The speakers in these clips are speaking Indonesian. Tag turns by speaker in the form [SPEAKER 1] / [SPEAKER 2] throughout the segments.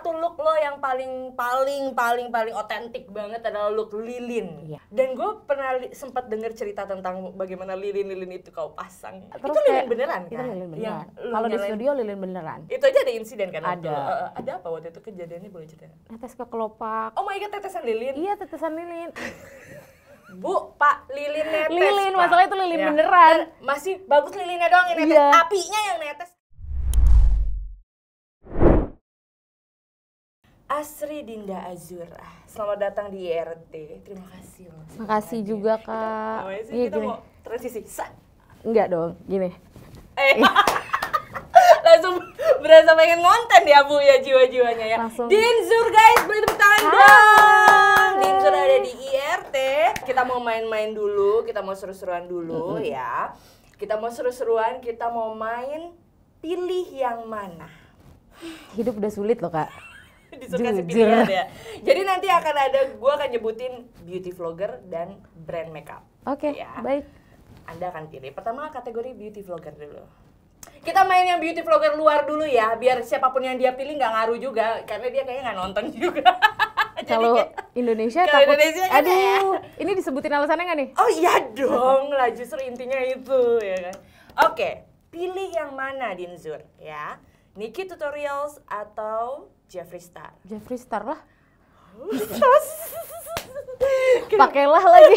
[SPEAKER 1] satu look lo yang paling otentik banget adalah look lilin.
[SPEAKER 2] Iya.
[SPEAKER 1] Dan gue pernah sempat dengar cerita tentang bagaimana lilin itu kau pasang.
[SPEAKER 2] Terus
[SPEAKER 1] itu lilin beneran kan?
[SPEAKER 2] Itu lilin beneran.
[SPEAKER 1] Yang
[SPEAKER 2] Kalau di
[SPEAKER 1] nyalain-
[SPEAKER 2] studio lilin beneran.
[SPEAKER 1] Itu aja ada insiden kan?
[SPEAKER 2] Ada.
[SPEAKER 1] Ada apa waktu itu kejadiannya, boleh cerita?
[SPEAKER 2] Netes ke kelopak.
[SPEAKER 1] Oh my god, tetesan lilin.
[SPEAKER 2] Iya, tetesan lilin.
[SPEAKER 1] Bu, Pak, lilin netes.
[SPEAKER 2] Lilin,
[SPEAKER 1] Pak.
[SPEAKER 2] masalah itu lilin
[SPEAKER 1] Ya.
[SPEAKER 2] beneran.
[SPEAKER 1] Dan masih bagus lilinnya doang yang netes,
[SPEAKER 2] Iya.
[SPEAKER 1] apinya yang netes. Asri Dinda Azura, selamat datang di IRT. Terima kasih loh.
[SPEAKER 2] Makasih juga, Kak.
[SPEAKER 1] Kita,
[SPEAKER 2] Iya,
[SPEAKER 1] kita
[SPEAKER 2] gini.
[SPEAKER 1] mau transisi.
[SPEAKER 2] Enggak dong, gini.
[SPEAKER 1] Langsung berasa pengen ngonten ya Bu ya, jiwa-jiwanya ya.
[SPEAKER 2] Langsung.
[SPEAKER 1] Dinzur guys, beri tepuk tangan dong. Dinzur ada di IRT. Kita mau main-main dulu, kita mau seru-seruan dulu ya. Kita mau seru-seruan, kita mau main pilih yang mana.
[SPEAKER 2] Hidup udah sulit loh, Kak.
[SPEAKER 1] Disuruh kasih
[SPEAKER 2] Jujur.
[SPEAKER 1] pilihan ya. Jadi nanti akan ada, gue akan nyebutin beauty vlogger dan brand makeup.
[SPEAKER 2] Oke,
[SPEAKER 1] Ya.
[SPEAKER 2] baik.
[SPEAKER 1] Anda akan pilih. Pertama kategori beauty vlogger dulu. Kita main yang beauty vlogger luar dulu ya, biar siapapun yang dia pilih nggak ngaruh juga, karena dia kayaknya nggak nonton juga. Jadi
[SPEAKER 2] Kalau
[SPEAKER 1] kayak-
[SPEAKER 2] Indonesia
[SPEAKER 1] kalau
[SPEAKER 2] takut.
[SPEAKER 1] Indonesia kan
[SPEAKER 2] Aduh, ini disebutin alasannya nggak nih?
[SPEAKER 1] Oh iya dong lah, justru intinya itu ya kan. Oke, pilih yang mana Dinzur ya? Nikki Tutorials atau Jeffree Star?
[SPEAKER 2] Jeffree Star lah.
[SPEAKER 1] Sos.
[SPEAKER 2] Pakailah lagi.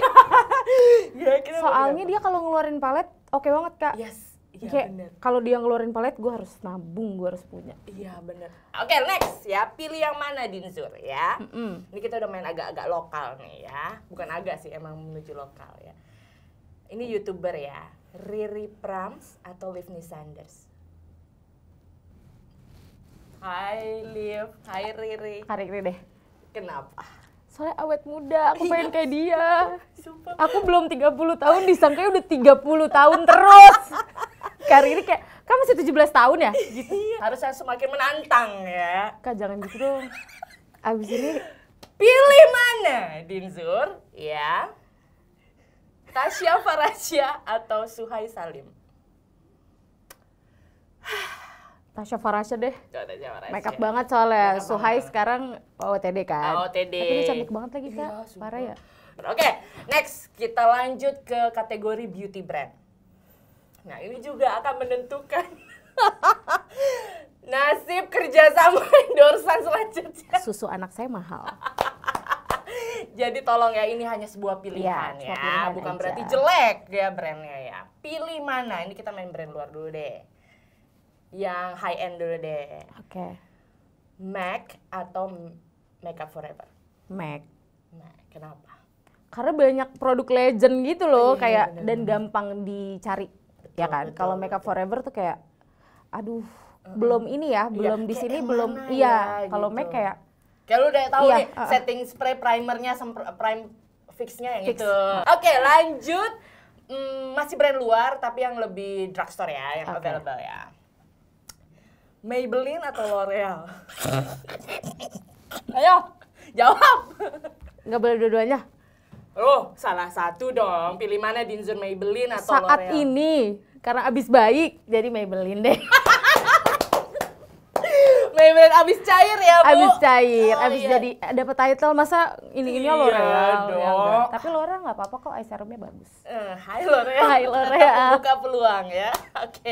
[SPEAKER 1] Ya, kenapa,
[SPEAKER 2] Soalnya
[SPEAKER 1] kenapa?
[SPEAKER 2] dia kalau ngeluarin palet oke banget, Kak.
[SPEAKER 1] Yes, iya
[SPEAKER 2] Kayak
[SPEAKER 1] bener.
[SPEAKER 2] kalau dia ngeluarin palet gue harus nabung, gue harus punya.
[SPEAKER 1] Iya bener. Oke, next ya, pilih yang mana Dinzur ya? Ini kita udah main agak-agak lokal nih ya. Bukan agak sih, emang menuju lokal ya. Ini YouTuber ya, Riri Prams atau Livni Sanders? Hai Liv, hai Riri.
[SPEAKER 2] Karir deh.
[SPEAKER 1] Kenapa?
[SPEAKER 2] Soalnya awet muda, aku pengen kayak dia.
[SPEAKER 1] Sumpah.
[SPEAKER 2] Aku belum 30 tahun, disangkanya udah 30 tahun terus. Karir kayak, kan masih 17 tahun ya?
[SPEAKER 1] Gitu. Harusnya semakin menantang ya.
[SPEAKER 2] Kak jangan gitu dong. Abis ini
[SPEAKER 1] Pilih mana Dinzur ya? Tasya Farasya atau Suhai Salim?
[SPEAKER 2] Tasya Farasya deh.
[SPEAKER 1] Tasya Farasya.
[SPEAKER 2] Make up banget soalnya.
[SPEAKER 1] Make up
[SPEAKER 2] Suhai
[SPEAKER 1] banget.
[SPEAKER 2] sekarang OOTD kan.
[SPEAKER 1] OOTD.
[SPEAKER 2] Tapi dia cantik banget lagi, Kak.
[SPEAKER 1] Iya, sumpah.
[SPEAKER 2] Parah ya.
[SPEAKER 1] Oke, next kita lanjut ke kategori beauty brand. Nah, ini juga akan menentukan nasib kerjasama endorsan selanjutnya.
[SPEAKER 2] Susu anak saya mahal.
[SPEAKER 1] Jadi tolong ya, ini hanya sebuah pilihan
[SPEAKER 2] Iya,
[SPEAKER 1] ya,
[SPEAKER 2] sebuah pilihan
[SPEAKER 1] bukan
[SPEAKER 2] aja.
[SPEAKER 1] berarti jelek ya brandnya ya. Pilih mana? Ini kita main brand luar dulu deh. Yang high end dulu deh.
[SPEAKER 2] Oke.
[SPEAKER 1] MAC atau Makeup Forever?
[SPEAKER 2] MAC.
[SPEAKER 1] MAC, kenapa?
[SPEAKER 2] Karena banyak produk legend gitu loh,
[SPEAKER 1] Iya,
[SPEAKER 2] kayak
[SPEAKER 1] bener-bener.
[SPEAKER 2] dan gampang dicari. Ya kan?
[SPEAKER 1] betul,
[SPEAKER 2] Kalau Makeup Forever tuh kayak aduh, belum ini ya, belum di
[SPEAKER 1] kayak
[SPEAKER 2] sini
[SPEAKER 1] yang
[SPEAKER 2] belum.
[SPEAKER 1] mana
[SPEAKER 2] Iya,
[SPEAKER 1] ya,
[SPEAKER 2] kalau
[SPEAKER 1] gitu.
[SPEAKER 2] MAC kayak
[SPEAKER 1] Kayak lu udah tahu
[SPEAKER 2] Iya,
[SPEAKER 1] nih setting spray primernya sama prime fixnya yang
[SPEAKER 2] Fix.
[SPEAKER 1] itu. Oke, lanjut. Masih brand luar tapi yang lebih drugstore ya, yang
[SPEAKER 2] Oke.
[SPEAKER 1] available ya. Maybelline atau L'Oreal? Ayo, jawab.
[SPEAKER 2] nggak boleh dua-duanya.
[SPEAKER 1] Oh, salah satu dong. Pilih mana Dinzur, Maybelline atau
[SPEAKER 2] Saat
[SPEAKER 1] L'Oreal?
[SPEAKER 2] ini karena abis baik jadi Maybelline deh.
[SPEAKER 1] Maybelline abis cair ya, Bu?
[SPEAKER 2] Abis cair,
[SPEAKER 1] Oh,
[SPEAKER 2] abis
[SPEAKER 1] iya.
[SPEAKER 2] jadi dapat title masa ini
[SPEAKER 1] Iya
[SPEAKER 2] L'Oreal.
[SPEAKER 1] dong.
[SPEAKER 2] Ya enggak. Tapi L'Oreal nggak apa-apa kok, eye serumnya bagus.
[SPEAKER 1] Hai L'Oreal.
[SPEAKER 2] Hai L'Oreal.
[SPEAKER 1] Buka peluang ya. Oke,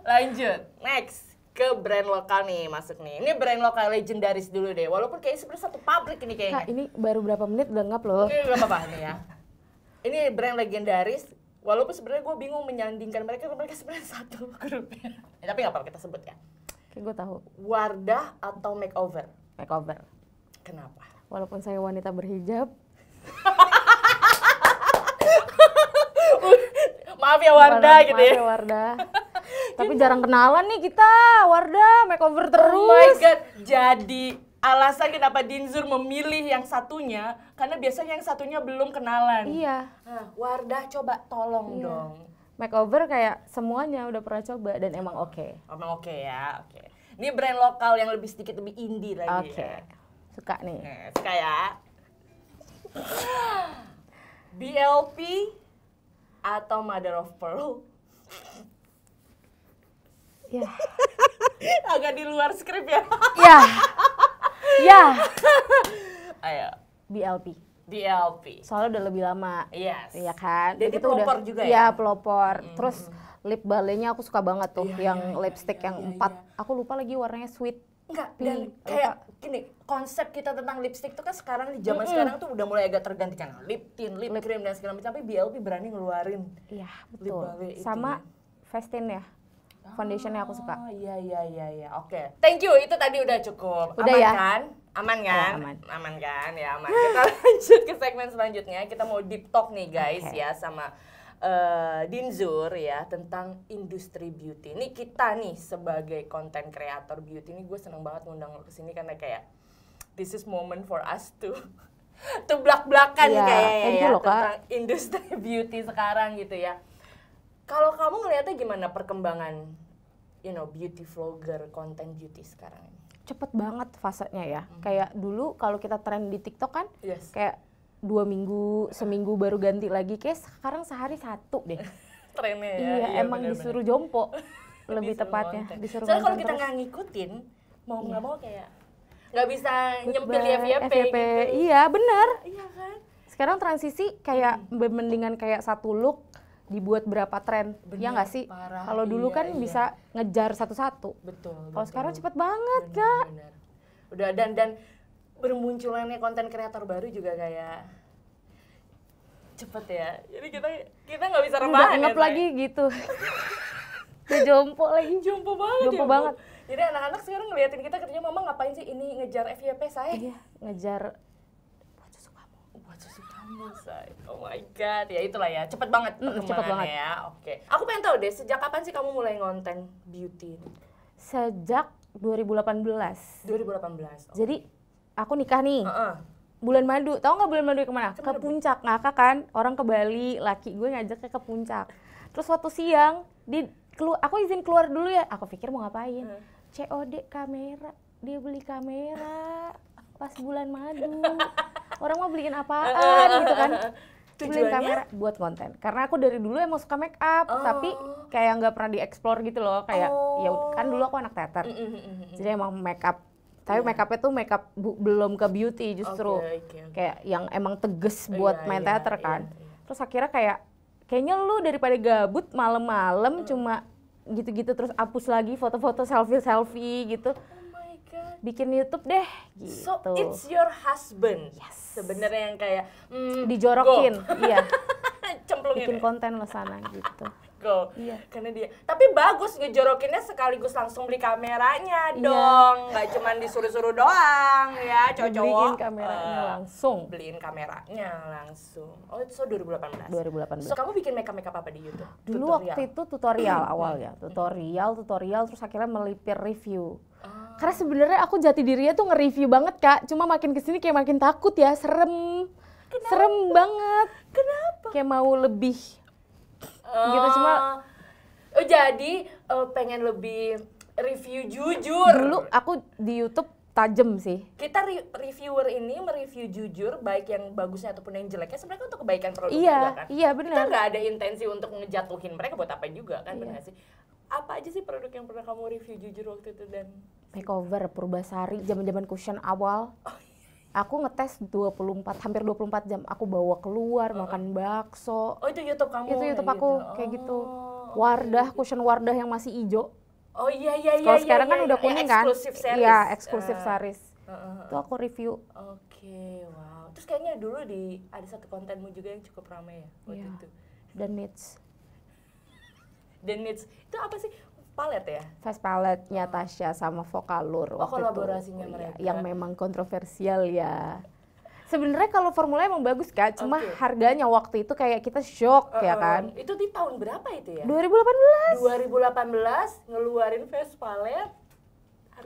[SPEAKER 1] lanjut. Next ke brand lokal nih masuk nih. Ini brand lokal legendaris dulu deh. Walaupun kayaknya sebenarnya satu pabrik ini kayaknya.
[SPEAKER 2] Kak, ini baru berapa menit udah ngap loh.
[SPEAKER 1] Oke, gak apa-apa nih ya. Ini brand legendaris. Walaupun sebenarnya gue bingung menyandingkan mereka, karena mereka sebenarnya satu grup ya. Tapi nggak apa-apa kita sebut ya.
[SPEAKER 2] Oke, gue tahu.
[SPEAKER 1] Wardah atau Makeover?
[SPEAKER 2] Makeover.
[SPEAKER 1] Kenapa?
[SPEAKER 2] Walaupun saya wanita berhijab,
[SPEAKER 1] Maaf ya Wardah gitu
[SPEAKER 2] maaf
[SPEAKER 1] ya.
[SPEAKER 2] Wardah. Tapi jarang kenalan nih kita, Wardah makeover terus.
[SPEAKER 1] Oh my god. Jadi alasan kenapa Dinzur memilih yang satunya karena biasanya yang satunya belum kenalan.
[SPEAKER 2] Iya.
[SPEAKER 1] Nah, Wardah coba tolong
[SPEAKER 2] Iya.
[SPEAKER 1] dong.
[SPEAKER 2] Makeover kayak semuanya udah pernah coba dan emang oke.
[SPEAKER 1] Emang oke ya, oke. Ini brand lokal yang lebih sedikit lebih indie lagi
[SPEAKER 2] Oke.
[SPEAKER 1] ya.
[SPEAKER 2] Suka nih.
[SPEAKER 1] Nah, suka ya. BLP atau Mother of Pearl?
[SPEAKER 2] Ya.
[SPEAKER 1] Agak di luar skrip ya.
[SPEAKER 2] Ya.
[SPEAKER 1] Ayo.
[SPEAKER 2] BLP.
[SPEAKER 1] BLP.
[SPEAKER 2] Soalnya udah lebih lama.
[SPEAKER 1] Yes.
[SPEAKER 2] Iya kan?
[SPEAKER 1] Jadi
[SPEAKER 2] Itu
[SPEAKER 1] pelopor
[SPEAKER 2] udah,
[SPEAKER 1] juga ya?
[SPEAKER 2] Iya, pelopor. Terus lip balenya aku suka banget tuh, yang lipstick yang 4. Aku lupa lagi warnanya sweet.
[SPEAKER 1] Enggak, dan kayak gini, konsep kita tentang lipstick tuh kan sekarang di zaman sekarang tuh udah mulai agak tergantikan. Lip tint, lip cream dan segala macam, tapi BLP berani ngeluarin.
[SPEAKER 2] Iya,
[SPEAKER 1] Lip
[SPEAKER 2] betul.
[SPEAKER 1] balm itu
[SPEAKER 2] Sama face tint ya. Foundationnya aku suka.
[SPEAKER 1] Oh iya. Oke. Thank you. Itu tadi udah cukup.
[SPEAKER 2] Udah
[SPEAKER 1] aman
[SPEAKER 2] ya?
[SPEAKER 1] kan? Aman kan?
[SPEAKER 2] Ya, aman.
[SPEAKER 1] Aman kan? Ya aman. Kita lanjut ke segmen selanjutnya. Kita mau deep talk nih guys
[SPEAKER 2] Oke.
[SPEAKER 1] ya sama Dinzur ya tentang industri beauty. Ini kita nih sebagai content creator beauty ini gue seneng banget ngundang lo kesini karena kayak this is moment for us to belak-belakan
[SPEAKER 2] Iya,
[SPEAKER 1] kayaknya
[SPEAKER 2] thank
[SPEAKER 1] ya
[SPEAKER 2] you loh, Kak.
[SPEAKER 1] tentang industri beauty sekarang gitu ya. Kalau kamu ngelihatnya gimana perkembangan beauty vlogger, content beauty sekarang ini?
[SPEAKER 2] Cepet banget fasenya ya. Kayak dulu kalau kita tren di TikTok kan,
[SPEAKER 1] Yes.
[SPEAKER 2] kayak 2 minggu, seminggu baru ganti lagi. Kayak sekarang sehari 1 deh.
[SPEAKER 1] Trennya ya.
[SPEAKER 2] Iya, emang
[SPEAKER 1] bener-bener.
[SPEAKER 2] disuruh jompo. Lebih
[SPEAKER 1] Disuruh
[SPEAKER 2] tepatnya,
[SPEAKER 1] konten.
[SPEAKER 2] disuruh
[SPEAKER 1] Soalnya kalau
[SPEAKER 2] konten
[SPEAKER 1] kita
[SPEAKER 2] terus.
[SPEAKER 1] nggak ngikutin, mau nggak mau kayak nggak bisa nyempil
[SPEAKER 2] Goodbye,
[SPEAKER 1] FYP
[SPEAKER 2] FYP.
[SPEAKER 1] gitu.
[SPEAKER 2] Iya, bener.
[SPEAKER 1] Iya kan?
[SPEAKER 2] Sekarang transisi kayak mendingan kayak satu look dibuat berapa tren. Ya nggak sih?
[SPEAKER 1] parah.
[SPEAKER 2] Kalau dulu
[SPEAKER 1] Iya,
[SPEAKER 2] kan
[SPEAKER 1] iya.
[SPEAKER 2] bisa ngejar satu-satu.
[SPEAKER 1] Betul.
[SPEAKER 2] Kalau sekarang
[SPEAKER 1] betul.
[SPEAKER 2] cepet banget,
[SPEAKER 1] Bener,
[SPEAKER 2] Kak.
[SPEAKER 1] bener. Udah dan bermunculannya konten kreator baru juga kayak cepet ya. Jadi kita nggak bisa
[SPEAKER 2] Udah
[SPEAKER 1] rebahan
[SPEAKER 2] ngep
[SPEAKER 1] ya,
[SPEAKER 2] lagi gitu. Udah jompo lagi.
[SPEAKER 1] Jompo banget
[SPEAKER 2] Jompo
[SPEAKER 1] ya, Bu.
[SPEAKER 2] banget.
[SPEAKER 1] Jadi anak-anak sekarang ngeliatin kita kerja, mama ngapain sih ini ngejar FYP saya?
[SPEAKER 2] Iya, ngejar buat susu kamu.
[SPEAKER 1] Buat susu kamu, say. Oh my god, ya itulah ya, cepet banget
[SPEAKER 2] cepet
[SPEAKER 1] perkembangannya
[SPEAKER 2] banget.
[SPEAKER 1] ya. Oke. Aku pengen tahu deh, sejak kapan sih kamu mulai ngonten beauty?
[SPEAKER 2] Sejak 2018.
[SPEAKER 1] 2018.
[SPEAKER 2] Jadi aku nikah nih.
[SPEAKER 1] Heeh.
[SPEAKER 2] Bulan madu, tahu nggak bulan madu kemana? Ke
[SPEAKER 1] Kemana, Bu?
[SPEAKER 2] puncak, ngakak kan? Orang ke Bali, laki gue ngajaknya ke puncak. Terus waktu siang, aku izin keluar dulu ya. Aku pikir mau ngapain? COD kamera, dia beli kamera pas bulan madu. Orang mau beliin apaan gitu kan? Beliin
[SPEAKER 1] Tujuannya?
[SPEAKER 2] kamera buat konten. Karena aku dari dulu emang suka make up, tapi kayak nggak pernah dieksplor gitu loh. Kayak ya kan dulu aku anak teater, jadi emang make up. Tapi make upnya tuh make up belum ke beauty justru.
[SPEAKER 1] Oke.
[SPEAKER 2] Kayak yang emang teges buat
[SPEAKER 1] Iya,
[SPEAKER 2] main
[SPEAKER 1] iya,
[SPEAKER 2] teater kan.
[SPEAKER 1] iya.
[SPEAKER 2] Terus akhirnya kayaknya lu daripada gabut malam-malam cuma gitu-gitu terus hapus lagi foto-foto selfie gitu.
[SPEAKER 1] Oh my god.
[SPEAKER 2] Bikin YouTube deh gitu.
[SPEAKER 1] So it's your husband.
[SPEAKER 2] Yes.
[SPEAKER 1] Sebenarnya yang kayak
[SPEAKER 2] Dijorokin, iya.
[SPEAKER 1] cemplungin.
[SPEAKER 2] Bikin konten lo sana gitu.
[SPEAKER 1] Go.
[SPEAKER 2] Iya.
[SPEAKER 1] Karena dia. Tapi bagus ngejorokinnya sekaligus langsung beli kameranya
[SPEAKER 2] Iya.
[SPEAKER 1] dong. Nggak cuma disuruh-suruh doang ya, cowok-cowok.
[SPEAKER 2] Beliin kameranya langsung.
[SPEAKER 1] Beliin kameranya langsung. Oh, itu 2018.
[SPEAKER 2] 2018.
[SPEAKER 1] So, kamu bikin makeup apa di YouTube?
[SPEAKER 2] Dulu waktu itu tutorial awal ya, tutorial terus akhirnya melipir review. Karena sebenarnya aku jati dirinya tuh nge-review banget Kak, cuma makin kesini kayak makin takut ya, serem banget.
[SPEAKER 1] Kenapa?
[SPEAKER 2] Kayak mau lebih gitu cuma
[SPEAKER 1] jadi pengen lebih review jujur.
[SPEAKER 2] dulu aku di YouTube tajem sih.
[SPEAKER 1] Kita reviewer ini mereview jujur, baik yang bagusnya ataupun yang jeleknya sebenarnya untuk kebaikan produk
[SPEAKER 2] Iya,
[SPEAKER 1] juga kan.
[SPEAKER 2] iya
[SPEAKER 1] Kita
[SPEAKER 2] benar.
[SPEAKER 1] nggak ada intensi untuk ngejatuhin mereka buat apa juga kan,
[SPEAKER 2] Iya.
[SPEAKER 1] benar nggak sih? Apa aja sih produk yang pernah kamu review jujur waktu itu dan
[SPEAKER 2] Makeover Purbasari zaman-zaman cushion awal. Aku ngetes hampir 24 jam. Aku bawa keluar makan bakso.
[SPEAKER 1] oh itu YouTube kamu?
[SPEAKER 2] Itu YouTube
[SPEAKER 1] kayak
[SPEAKER 2] aku
[SPEAKER 1] gitu.
[SPEAKER 2] kayak gitu.
[SPEAKER 1] Oh,
[SPEAKER 2] Wardah, cushion Wardah yang masih hijau.
[SPEAKER 1] Oh iya iya iya.
[SPEAKER 2] Kalau sekarang kan
[SPEAKER 1] iya,
[SPEAKER 2] udah
[SPEAKER 1] iya.
[SPEAKER 2] kuning kan?
[SPEAKER 1] Eksklusif series.
[SPEAKER 2] Iya, eksklusif
[SPEAKER 1] Ah,
[SPEAKER 2] series. Itu aku review.
[SPEAKER 1] Oke, wow. Terus kayaknya dulu ada satu kontenmu juga yang cukup ramai ya waktu
[SPEAKER 2] Iya.
[SPEAKER 1] itu.
[SPEAKER 2] Dan Needs.
[SPEAKER 1] The Needs itu apa sih? Palet ya?
[SPEAKER 2] Face palette-nya Tasya sama Vocalour waktu
[SPEAKER 1] kolaborasinya
[SPEAKER 2] itu.
[SPEAKER 1] mereka.
[SPEAKER 2] Iya, yang memang kontroversial ya. Sebenarnya kalau formulanya emang bagus Kak, cuma
[SPEAKER 1] Oke.
[SPEAKER 2] harganya waktu itu kayak kita shock ya kan.
[SPEAKER 1] Itu di tahun berapa itu ya?
[SPEAKER 2] 2018.
[SPEAKER 1] 2018 ngeluarin face palette.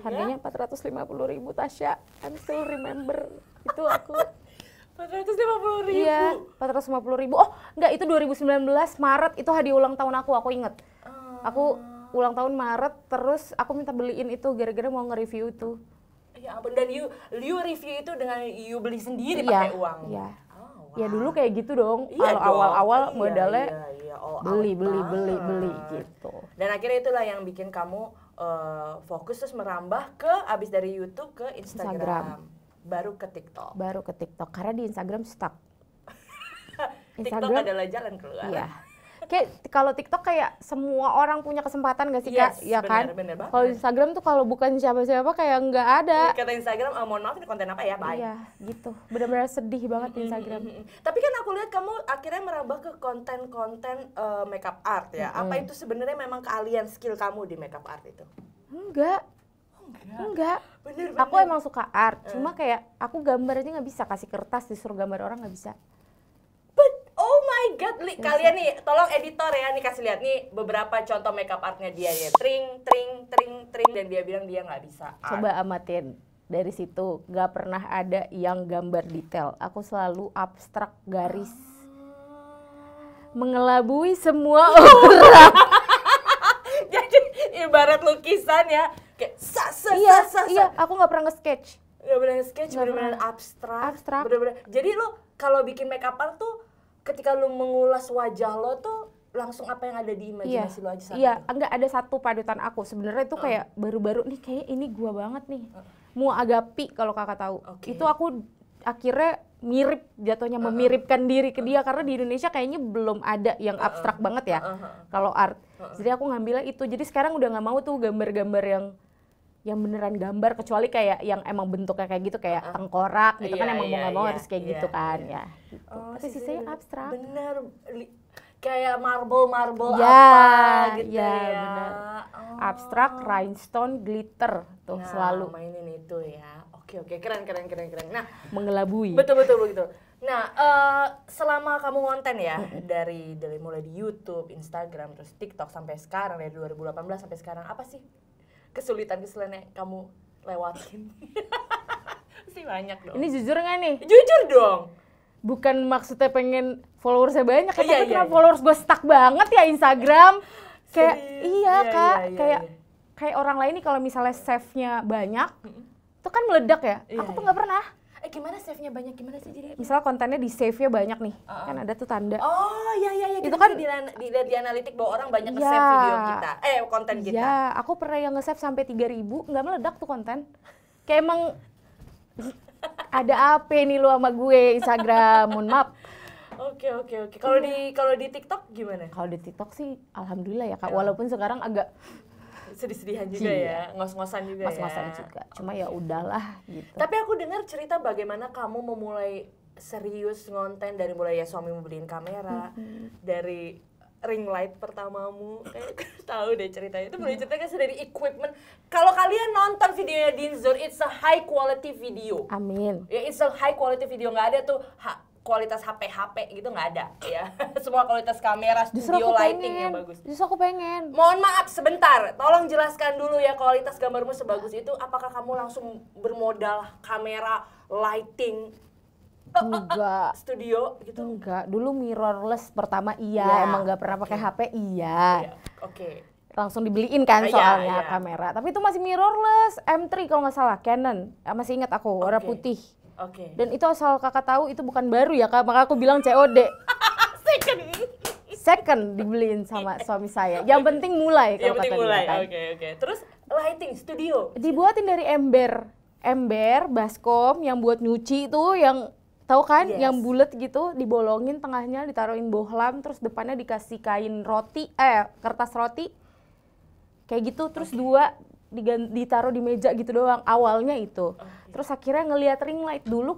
[SPEAKER 2] Harganya 450.000 Tasya. I'm still remember. Itu aku
[SPEAKER 1] 450.000.
[SPEAKER 2] iya, 450.000. Oh, enggak, itu 2019 Maret itu hadiah ulang tahun aku inget. Aku ulang tahun Maret, terus aku minta beliin itu gara-gara mau nge-review itu.
[SPEAKER 1] Ya ampun, dan you review itu dengan you beli sendiri
[SPEAKER 2] Iya,
[SPEAKER 1] pakai uang.
[SPEAKER 2] iya.
[SPEAKER 1] Oh, wow.
[SPEAKER 2] Ya dulu kayak gitu dong.
[SPEAKER 1] Iya
[SPEAKER 2] Kalau
[SPEAKER 1] dong.
[SPEAKER 2] awal-awal
[SPEAKER 1] Iya,
[SPEAKER 2] modalnya
[SPEAKER 1] iya, all
[SPEAKER 2] beli
[SPEAKER 1] out banget.
[SPEAKER 2] gitu.
[SPEAKER 1] Dan akhirnya itulah yang bikin kamu fokus terus merambah ke abis dari YouTube ke Instagram. baru ke TikTok.
[SPEAKER 2] Baru ke TikTok karena di Instagram stuck.
[SPEAKER 1] TikTok adalah jalan keluar.
[SPEAKER 2] Iya. Kayak kalau TikTok kayak semua orang punya kesempatan gak sih Kak? Iya kan?
[SPEAKER 1] Bener banget.
[SPEAKER 2] Kalau Instagram tuh kalau bukan siapa-siapa kayak nggak ada.
[SPEAKER 1] Kata Instagram, mohon maaf ini konten apa ya, bye.
[SPEAKER 2] Iya, gitu. Benar-benar sedih banget di Instagram.
[SPEAKER 1] Tapi kan aku lihat kamu akhirnya merambah ke konten-konten makeup art ya. Apa itu sebenarnya memang keahlian skill kamu di makeup art itu?
[SPEAKER 2] Enggak.
[SPEAKER 1] Bener.
[SPEAKER 2] Aku emang suka art, cuma kayak aku gambar aja nggak bisa, kasih kertas disuruh gambar orang nggak bisa.
[SPEAKER 1] Oh my god, kalian nih, tolong editor ya, nih kasih lihat nih beberapa contoh makeup artnya dia ya. Tring, dan dia bilang dia nggak bisa art.
[SPEAKER 2] Coba amatin. Dari situ nggak pernah ada yang gambar detail. Aku selalu abstrak garis. Mengelabui semua orang.
[SPEAKER 1] Jadi ibarat lukisan ya, kayak
[SPEAKER 2] Iya, aku nggak pernah nge-sketch.
[SPEAKER 1] Nggak pernah sketch, bener-bener abstrak. Bener-bener. Jadi lo kalau bikin makeup art tuh, ketika lo mengulas wajah lo tuh langsung apa yang ada di imajinasi lo aja.
[SPEAKER 2] Iya, enggak ada satu padutan aku. Sebenarnya itu kayak baru-baru nih, kayak ini gua banget nih. Muagapi kalau kakak tahu. Itu aku akhirnya mirip jatuhnya, memiripkan diri ke dia karena di Indonesia kayaknya belum ada yang abstrak banget ya kalau art. Jadi aku ngambilnya itu. Jadi sekarang udah nggak mau tuh gambar-gambar yang beneran gambar, kecuali kayak yang emang bentuknya kayak gitu, kayak tengkorak gitu kan, emang mau nggak mau harus kayak gitu kan ya. Gitu. Tapi sisanya abstrak.
[SPEAKER 1] Bener, kayak marble
[SPEAKER 2] ya,
[SPEAKER 1] apa gitu
[SPEAKER 2] ya.
[SPEAKER 1] ya.
[SPEAKER 2] Bener. Abstrak, rhinestone, glitter tuh selalu
[SPEAKER 1] mainin itu ya. Oke, keren. Nah,
[SPEAKER 2] mengelabui.
[SPEAKER 1] Betul begitu. Nah, selama kamu konten ya dari mulai di YouTube, Instagram, terus TikTok sampai sekarang dari 2018 sampai sekarang, apa sih kesulitan yang kamu lewatin? Pasti banyak dong.
[SPEAKER 2] Ini jujur nggak nih?
[SPEAKER 1] Jujur dong.
[SPEAKER 2] Bukan maksudnya pengen followersnya banyak, tapi
[SPEAKER 1] iya.
[SPEAKER 2] followers gue stuck banget ya Instagram. Kayak Kak, kayak orang lain nih kalau misalnya save-nya banyak, itu kan meledak ya. Aku tuh nggak pernah.
[SPEAKER 1] Gimana save-nya banyak, gimana sih jadi?
[SPEAKER 2] Misalnya kontennya di save-nya banyak nih, kan ada tuh tanda.
[SPEAKER 1] Oh iya.
[SPEAKER 2] Itu kan
[SPEAKER 1] dilihat di analitik bahwa orang banyak nge-save video kita, konten kita.
[SPEAKER 2] Iya, aku pernah yang nge-save sampai 3.000, nggak meledak tuh konten. Kayak emang ada apa nih lu sama gue Instagram, mohon maaf.
[SPEAKER 1] Oke. Kalau di TikTok gimana?
[SPEAKER 2] Kalau di TikTok sih alhamdulillah ya Kak, walaupun sekarang agak
[SPEAKER 1] sedih-sedihan juga ya, ngos-ngosan juga
[SPEAKER 2] juga. Cuma ya udahlah gitu.
[SPEAKER 1] Tapi aku dengar cerita bagaimana kamu memulai serius ngonten dari mulai ya suamimu beliin kamera, dari ring light pertamamu, kayak tahu deh ceritanya. Itu boleh ceritakan dari equipment. Kalau kalian nonton videonya Dinzur, it's a high quality video.
[SPEAKER 2] Amin.
[SPEAKER 1] Ya, it's a high quality video, nggak ada tuh kualitas HP gitu, nggak ada ya. Semua kualitas kamera, studio lighting yang bagus.
[SPEAKER 2] Justru aku pengen.
[SPEAKER 1] Mohon maaf sebentar, tolong jelaskan dulu ya kualitas gambarmu sebagus itu. Apakah kamu langsung bermodal kamera, lighting,
[SPEAKER 2] enggak,
[SPEAKER 1] studio gitu?
[SPEAKER 2] Enggak, dulu mirrorless pertama emang nggak pernah pakai HP
[SPEAKER 1] Oke.
[SPEAKER 2] Langsung dibeliin kan soalnya kamera. Tapi itu masih mirrorless, M3 kalau nggak salah, Canon. Masih ingat aku, warna putih.
[SPEAKER 1] Oke.
[SPEAKER 2] Dan itu asal kakak tahu itu bukan baru ya Kak, maka aku bilang COD. Second dibeliin sama suami saya. Yang penting mulai kalau kata dia kan.
[SPEAKER 1] Oke. Terus lighting studio
[SPEAKER 2] dibuatin dari ember baskom yang buat nyuci itu, yang tahu kan, yang bulat gitu, dibolongin tengahnya, ditaruhin bohlam, terus depannya dikasih kain roti, kertas roti. Kayak gitu, terus dua ditaruh di meja gitu doang awalnya itu. Terus akhirnya ngelihat ring light. Dulu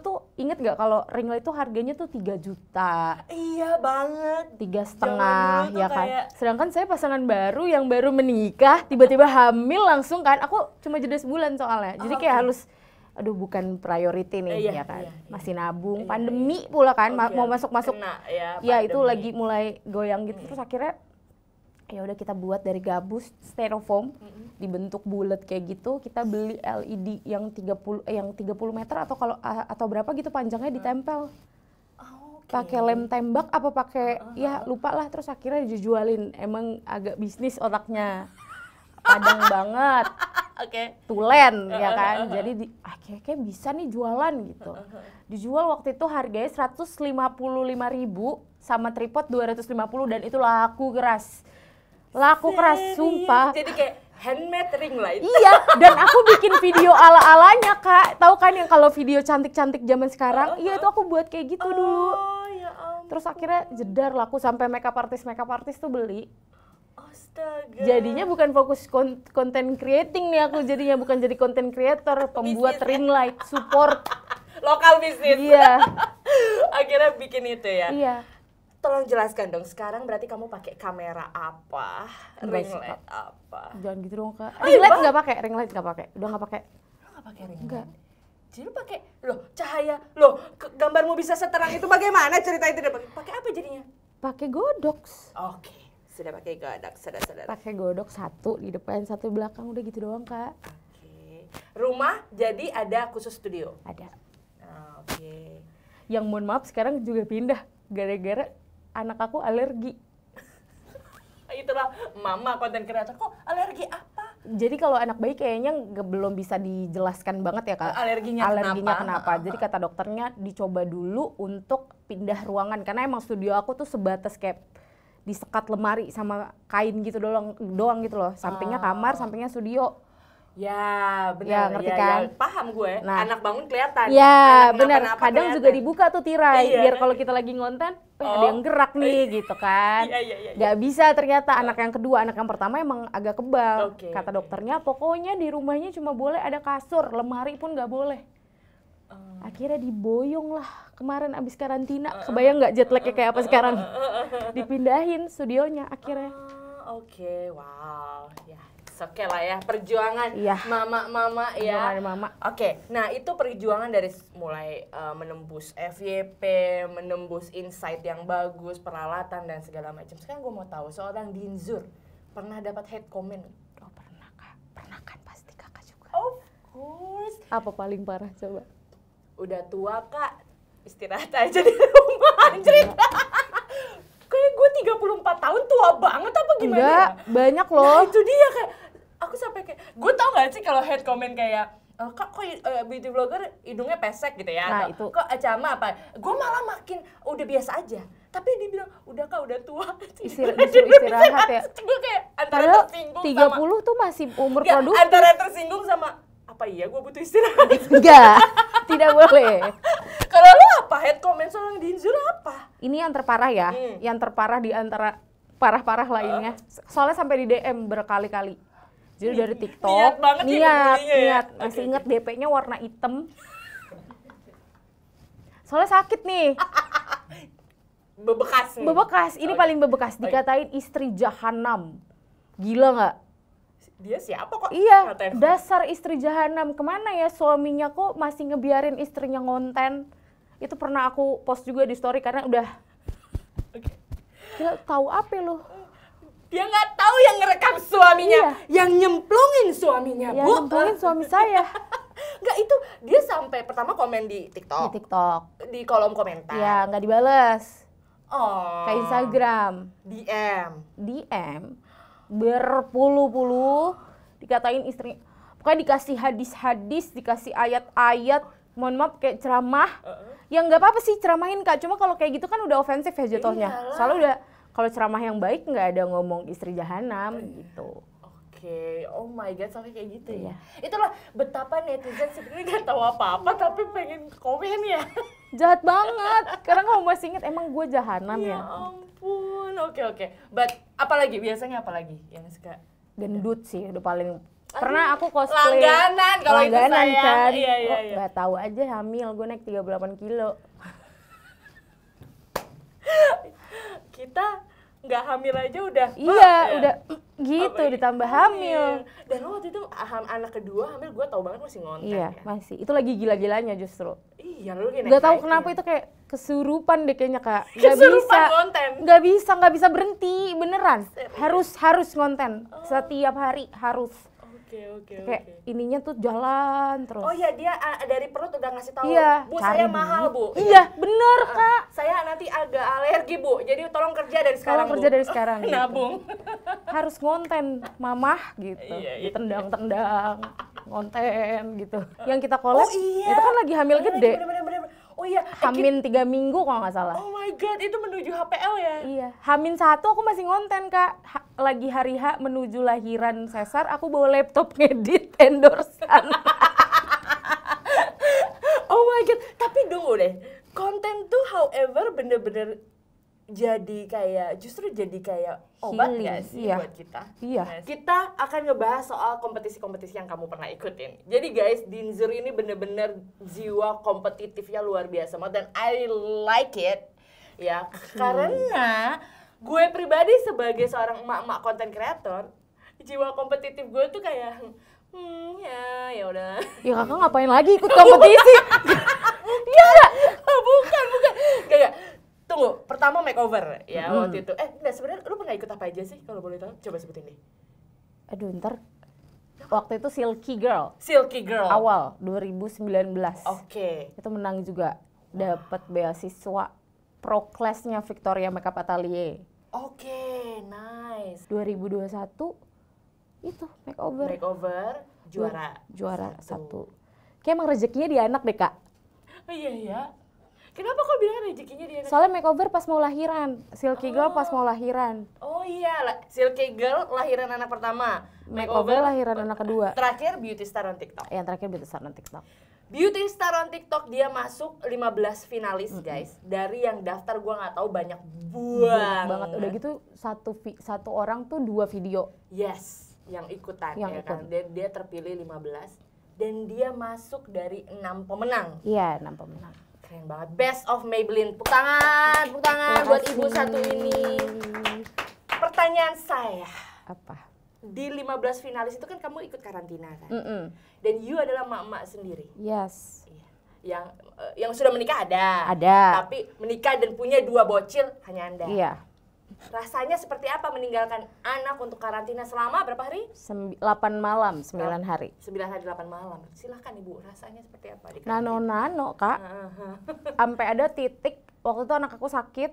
[SPEAKER 2] tuh inget gak kalau ring light tuh harganya tuh 3 juta.
[SPEAKER 1] Iya banget.
[SPEAKER 2] 3,5 ya kan. Sedangkan saya pasangan baru yang baru menikah, tiba-tiba hamil langsung kan. Aku cuma jeda sebulan soalnya. Jadi kayak harus bukan priority nih ya kan. Masih nabung, pandemi pula kan, mau masuk-masuk. Ya itu lagi mulai goyang gitu. Terus akhirnya ya udah kita buat dari gabus styrofoam, dibentuk bulat kayak gitu. Kita beli LED yang 30 meter atau berapa gitu panjangnya, ditempel. Pakai lem tembak apa pakai ya lupa lah. Terus akhirnya dijualin. Emang agak bisnis otaknya. Padang banget. Tulen ya kan. Jadi kayak bisa nih jualan gitu. Dijual waktu itu harganya 155.000 sama tripod 250, dan itu laku keras. Sumpah.
[SPEAKER 1] Jadi kayak handmade ring light.
[SPEAKER 2] Iya, dan aku bikin video ala-alanya, Kak. Tahu kan yang kalau video cantik-cantik zaman sekarang? Iya, itu aku buat kayak gitu dulu.
[SPEAKER 1] Ya ampun.
[SPEAKER 2] Terus akhirnya jedar laku sampai makeup artist tuh beli.
[SPEAKER 1] Astaga.
[SPEAKER 2] Jadinya bukan fokus content creating nih aku, jadinya bukan jadi content creator, pembuat ring light, support
[SPEAKER 1] lokal bisnis.
[SPEAKER 2] Iya.
[SPEAKER 1] Akhirnya bikin itu ya.
[SPEAKER 2] Iya.
[SPEAKER 1] Tolong jelaskan dong, sekarang berarti kamu pakai kamera apa?
[SPEAKER 2] Enggak
[SPEAKER 1] Ring
[SPEAKER 2] sih,
[SPEAKER 1] light
[SPEAKER 2] Kak.
[SPEAKER 1] apa?
[SPEAKER 2] Jangan gitu dong, Kak. Ring light nggak pakai, ring light nggak pakai. Udah nggak pakai.
[SPEAKER 1] Lo nggak pakai ring
[SPEAKER 2] Enggak.
[SPEAKER 1] light? Jadi lu pakai, loh cahaya, loh gambarmu bisa seterang itu bagaimana cerita itu? Pakai apa jadinya?
[SPEAKER 2] Pakai Godox.
[SPEAKER 1] Oke, sudah pakai Godox, sudah.
[SPEAKER 2] Pakai Godox satu di depan, satu di belakang, udah gitu doang, Kak.
[SPEAKER 1] Oke. Rumah jadi ada khusus studio?
[SPEAKER 2] Ada.
[SPEAKER 1] Oke.
[SPEAKER 2] Yang mohon maaf sekarang juga pindah gara-gara anak aku alergi.
[SPEAKER 1] Itulah mama konten kreator, kok alergi apa?
[SPEAKER 2] Jadi kalau anak bayi kayaknya belum bisa dijelaskan banget ya, Kak.
[SPEAKER 1] Alerginya
[SPEAKER 2] kenapa? Jadi kata dokternya dicoba dulu untuk pindah ruangan karena emang studio aku tuh sebatas kayak disekat lemari sama kain gitu doang gitu loh. Sampingnya kamar, sampingnya studio.
[SPEAKER 1] Ya benar,
[SPEAKER 2] Ya, ngerti kan?
[SPEAKER 1] Ya, paham gue.
[SPEAKER 2] Nah.
[SPEAKER 1] Anak bangun kelihatan.
[SPEAKER 2] Ya
[SPEAKER 1] Anak
[SPEAKER 2] benar.
[SPEAKER 1] kenapa-napa
[SPEAKER 2] Kadang
[SPEAKER 1] kelihatan.
[SPEAKER 2] juga dibuka tuh tirai
[SPEAKER 1] Iya,
[SPEAKER 2] biar
[SPEAKER 1] kan?
[SPEAKER 2] kalau kita lagi ngonten, ada yang gerak nih gitu kan.
[SPEAKER 1] Iya.
[SPEAKER 2] Gak bisa ternyata anak yang kedua, anak yang pertama emang agak kebal.
[SPEAKER 1] Oke,
[SPEAKER 2] Kata
[SPEAKER 1] oke.
[SPEAKER 2] dokternya pokoknya di rumahnya cuma boleh ada kasur, lemari pun gak boleh. Akhirnya diboyong lah kemarin abis karantina. Kebayang nggak jet lag-nya kayak apa sekarang? Dipindahin studionya akhirnya.
[SPEAKER 1] Oke, wow. Ya, oke lah ya, perjuangan
[SPEAKER 2] Iya.
[SPEAKER 1] mama-mama ya.
[SPEAKER 2] Perjuangan mama.
[SPEAKER 1] Oke, nah itu perjuangan dari mulai menembus FYP, menembus insight yang bagus, peralatan dan segala macam. Sekarang gue mau tahu seorang Dinzur pernah dapat hate comment?
[SPEAKER 2] Oh pernah, Kak. Pernah kan pasti Kakak juga.
[SPEAKER 1] Of course.
[SPEAKER 2] Apa paling parah coba?
[SPEAKER 1] Udah tua Kak, istirahat aja di rumah anjrit. Kayak gue 34 tahun tua banget apa gimana?
[SPEAKER 2] Enggak,
[SPEAKER 1] ya?
[SPEAKER 2] banyak loh.
[SPEAKER 1] Nah itu dia kayak, aku sampai kayak, gue tau gak sih kalau head comment kayak, Kak kok beauty vlogger hidungnya pesek gitu ya?
[SPEAKER 2] Nah,
[SPEAKER 1] Atau,
[SPEAKER 2] itu.
[SPEAKER 1] kok Acama apa? Gue malah makin udah biasa aja. Tapi dia bilang, udah Kak udah tua.
[SPEAKER 2] Disuruh istirahat ya.
[SPEAKER 1] Gue kayak antara
[SPEAKER 2] Padahal
[SPEAKER 1] tersinggung
[SPEAKER 2] 30
[SPEAKER 1] sama,
[SPEAKER 2] tuh masih umur
[SPEAKER 1] Nggak,
[SPEAKER 2] produktif.
[SPEAKER 1] antara tersinggung sama, apa iya gue butuh istirahat?
[SPEAKER 2] Enggak, tidak boleh.
[SPEAKER 1] Kalau lo apa? Head comment seorang Dinzur apa?
[SPEAKER 2] Ini yang terparah ya, yang terparah di antara parah-parah lainnya. Soalnya sampai di DM berkali-kali. Jadi dari TikTok,
[SPEAKER 1] niat banget ya ngebulinya ya?
[SPEAKER 2] niat. Masih inget DP-nya warna hitam. Soalnya sakit nih,
[SPEAKER 1] Bebekas nih.
[SPEAKER 2] bebekas. Ini paling bebekas, dikatain istri jahanam. Gila nggak?
[SPEAKER 1] Dia siapa kok?
[SPEAKER 2] Iya,
[SPEAKER 1] Ngatain?
[SPEAKER 2] dasar istri jahanam. Kemana ya suaminya kok masih ngebiarin istrinya ngonten? Itu pernah aku post juga di story karena udah
[SPEAKER 1] Oke.
[SPEAKER 2] gila, tahu apa lo?
[SPEAKER 1] Dia nggak tahu yang ngerekam suaminya,
[SPEAKER 2] Iya.
[SPEAKER 1] yang nyemplungin suaminya,
[SPEAKER 2] Ya
[SPEAKER 1] Bu.
[SPEAKER 2] nempelin suami saya
[SPEAKER 1] Nggak, itu dia sampai pertama komen di
[SPEAKER 2] di
[SPEAKER 1] TikTok,
[SPEAKER 2] TikTok.
[SPEAKER 1] di kolom komentar.
[SPEAKER 2] Ya nggak dibales.
[SPEAKER 1] Oh.
[SPEAKER 2] Ke Instagram,
[SPEAKER 1] DM.
[SPEAKER 2] DM berpuluh-puluh dikatain istri. Pokoknya dikasih hadis-hadis, dikasih ayat-ayat. Mohon maaf kayak ceramah. Ya nggak apa-apa sih ceramahin Kak. Cuma kalau kayak gitu kan udah ofensif ya jatuhnya.
[SPEAKER 1] Iyalah.
[SPEAKER 2] Soalnya udah kalau ceramah yang baik nggak ada ngomong istri jahanam gitu.
[SPEAKER 1] Oke, oh my god sampai kayak gitu ya.
[SPEAKER 2] Iya.
[SPEAKER 1] Itulah betapa netizen sebenarnya nggak tahu apa-apa tapi pengen komen ya.
[SPEAKER 2] Jahat banget. Sekarang kamu masih inget emang gue jahanam
[SPEAKER 1] Ya
[SPEAKER 2] ya.
[SPEAKER 1] ampun, oke. But apalagi biasanya apalagi yang suka
[SPEAKER 2] Gendut sih udah paling. Pernah aku cosplay
[SPEAKER 1] langganan kalau itu
[SPEAKER 2] langganan
[SPEAKER 1] sayang.
[SPEAKER 2] kan.
[SPEAKER 1] Iya.
[SPEAKER 2] Nggak tahu aja hamil gue naik 38 kilo.
[SPEAKER 1] Kita nggak hamil aja udah.
[SPEAKER 2] Iya,
[SPEAKER 1] ya?
[SPEAKER 2] udah gitu
[SPEAKER 1] Apalagi
[SPEAKER 2] ditambah hamil.
[SPEAKER 1] Dan lo waktu itu anak kedua hamil gue tau banget masih ngonten
[SPEAKER 2] Iya,
[SPEAKER 1] ya.
[SPEAKER 2] masih. Itu lagi gila-gilanya justru.
[SPEAKER 1] Iya, lu kayak
[SPEAKER 2] Gak tahu
[SPEAKER 1] naik-naiknya.
[SPEAKER 2] kenapa itu kayak kesurupan deh kayaknya Kak.
[SPEAKER 1] Kesurupan konten.
[SPEAKER 2] Gak bisa berhenti beneran. Harus ngonten setiap hari harus.
[SPEAKER 1] Oke.
[SPEAKER 2] Kayak ininya tuh jalan terus.
[SPEAKER 1] Oh iya, dia dari perut udah ngasih tahu.
[SPEAKER 2] Iya,
[SPEAKER 1] Bu,
[SPEAKER 2] cari
[SPEAKER 1] saya mahal, Bu.
[SPEAKER 2] Iya, bener Kak.
[SPEAKER 1] Saya nanti agak alergi, Bu. Jadi tolong kerja dari sekarang,
[SPEAKER 2] Tolong kerja
[SPEAKER 1] Bu.
[SPEAKER 2] dari sekarang, gitu.
[SPEAKER 1] Nabung.
[SPEAKER 2] Harus ngonten mamah gitu.
[SPEAKER 1] Iya.
[SPEAKER 2] Ditendang-tendang, ngonten gitu. Yang kita collab
[SPEAKER 1] Oh iya.
[SPEAKER 2] itu kan lagi hamil gede.
[SPEAKER 1] Bener. Oh iya,
[SPEAKER 2] Hamin 3 minggu kalau nggak salah.
[SPEAKER 1] Oh my god, itu menuju HPL ya?
[SPEAKER 2] Iya, Hamin 1 aku masih ngonten Kak. Lagi hari H menuju lahiran Sesar, aku bawa laptop ngedit endorsean.
[SPEAKER 1] Oh my god, tapi tunggu deh. Konten tuh however bener-bener justru jadi kayak obat
[SPEAKER 2] Healing,
[SPEAKER 1] nggak sih
[SPEAKER 2] iya.
[SPEAKER 1] buat kita?
[SPEAKER 2] Iya.
[SPEAKER 1] Kita akan ngebahas soal kompetisi-kompetisi yang kamu pernah ikutin. Jadi guys, Dinzur ini bener-bener jiwa kompetitifnya luar biasa banget dan I like it. Ya, karena gue pribadi sebagai seorang emak-emak konten kreator, jiwa kompetitif gue tuh kayak ya udah.
[SPEAKER 2] Ya kakak ngapain lagi ikut kompetisi?
[SPEAKER 1] Iya, bukan. Gak. Tunggu, pertama makeover ya waktu itu. Enggak, sebenarnya lu pernah ikut apa aja sih kalau boleh tahu? Coba sebutin deh.
[SPEAKER 2] Aduh, ntar waktu itu Silky Girl.
[SPEAKER 1] Silky Girl.
[SPEAKER 2] Awal 2019.
[SPEAKER 1] Oke.
[SPEAKER 2] Itu menang juga, dapat beasiswa pro class-nya Victoria Makeup Atelier.
[SPEAKER 1] Oke, nice.
[SPEAKER 2] 2021 itu makeover.
[SPEAKER 1] Makeover
[SPEAKER 2] Juara satu. Kayak emang rezekinya di anak deh Kak.
[SPEAKER 1] Oh iya ya. Kenapa kok bilang rezekinya di anak?
[SPEAKER 2] Soalnya makeover pas mau lahiran, Silky Girl pas mau lahiran.
[SPEAKER 1] Oh iya, Silky Girl lahiran anak pertama.
[SPEAKER 2] Makeover lahiran anak kedua.
[SPEAKER 1] Terakhir Beauty Star on TikTok.
[SPEAKER 2] Yang terakhir Beauty Star on TikTok.
[SPEAKER 1] Beauty Star on TikTok dia masuk 15 finalis guys. Dari yang daftar gua nggak tahu banyak banget.
[SPEAKER 2] Udah gitu satu orang tuh 2 video.
[SPEAKER 1] Yes, yang ikutan
[SPEAKER 2] Yang
[SPEAKER 1] ya
[SPEAKER 2] ikut.
[SPEAKER 1] kan. Dia terpilih 15 dan dia masuk dari 6 pemenang.
[SPEAKER 2] Iya, 6 pemenang.
[SPEAKER 1] Keren banget. Best of Maybelline. Tepuk tangan buat ibu satu ini. Pertanyaan saya.
[SPEAKER 2] Apa?
[SPEAKER 1] Di 15 finalis itu kan kamu ikut karantina kan? Dan you adalah mak-mak sendiri.
[SPEAKER 2] Yes.
[SPEAKER 1] Yang sudah menikah ada.
[SPEAKER 2] Ada.
[SPEAKER 1] Tapi menikah dan punya 2 bocil hanya Anda.
[SPEAKER 2] Iya.
[SPEAKER 1] Rasanya seperti apa meninggalkan anak untuk karantina selama berapa hari?
[SPEAKER 2] 8 malam, 9 hari.
[SPEAKER 1] 9 hari 8 malam. Silahkan Ibu, rasanya seperti apa di karantina?
[SPEAKER 2] Nano Kak. Sampai ada titik waktu itu anak aku sakit.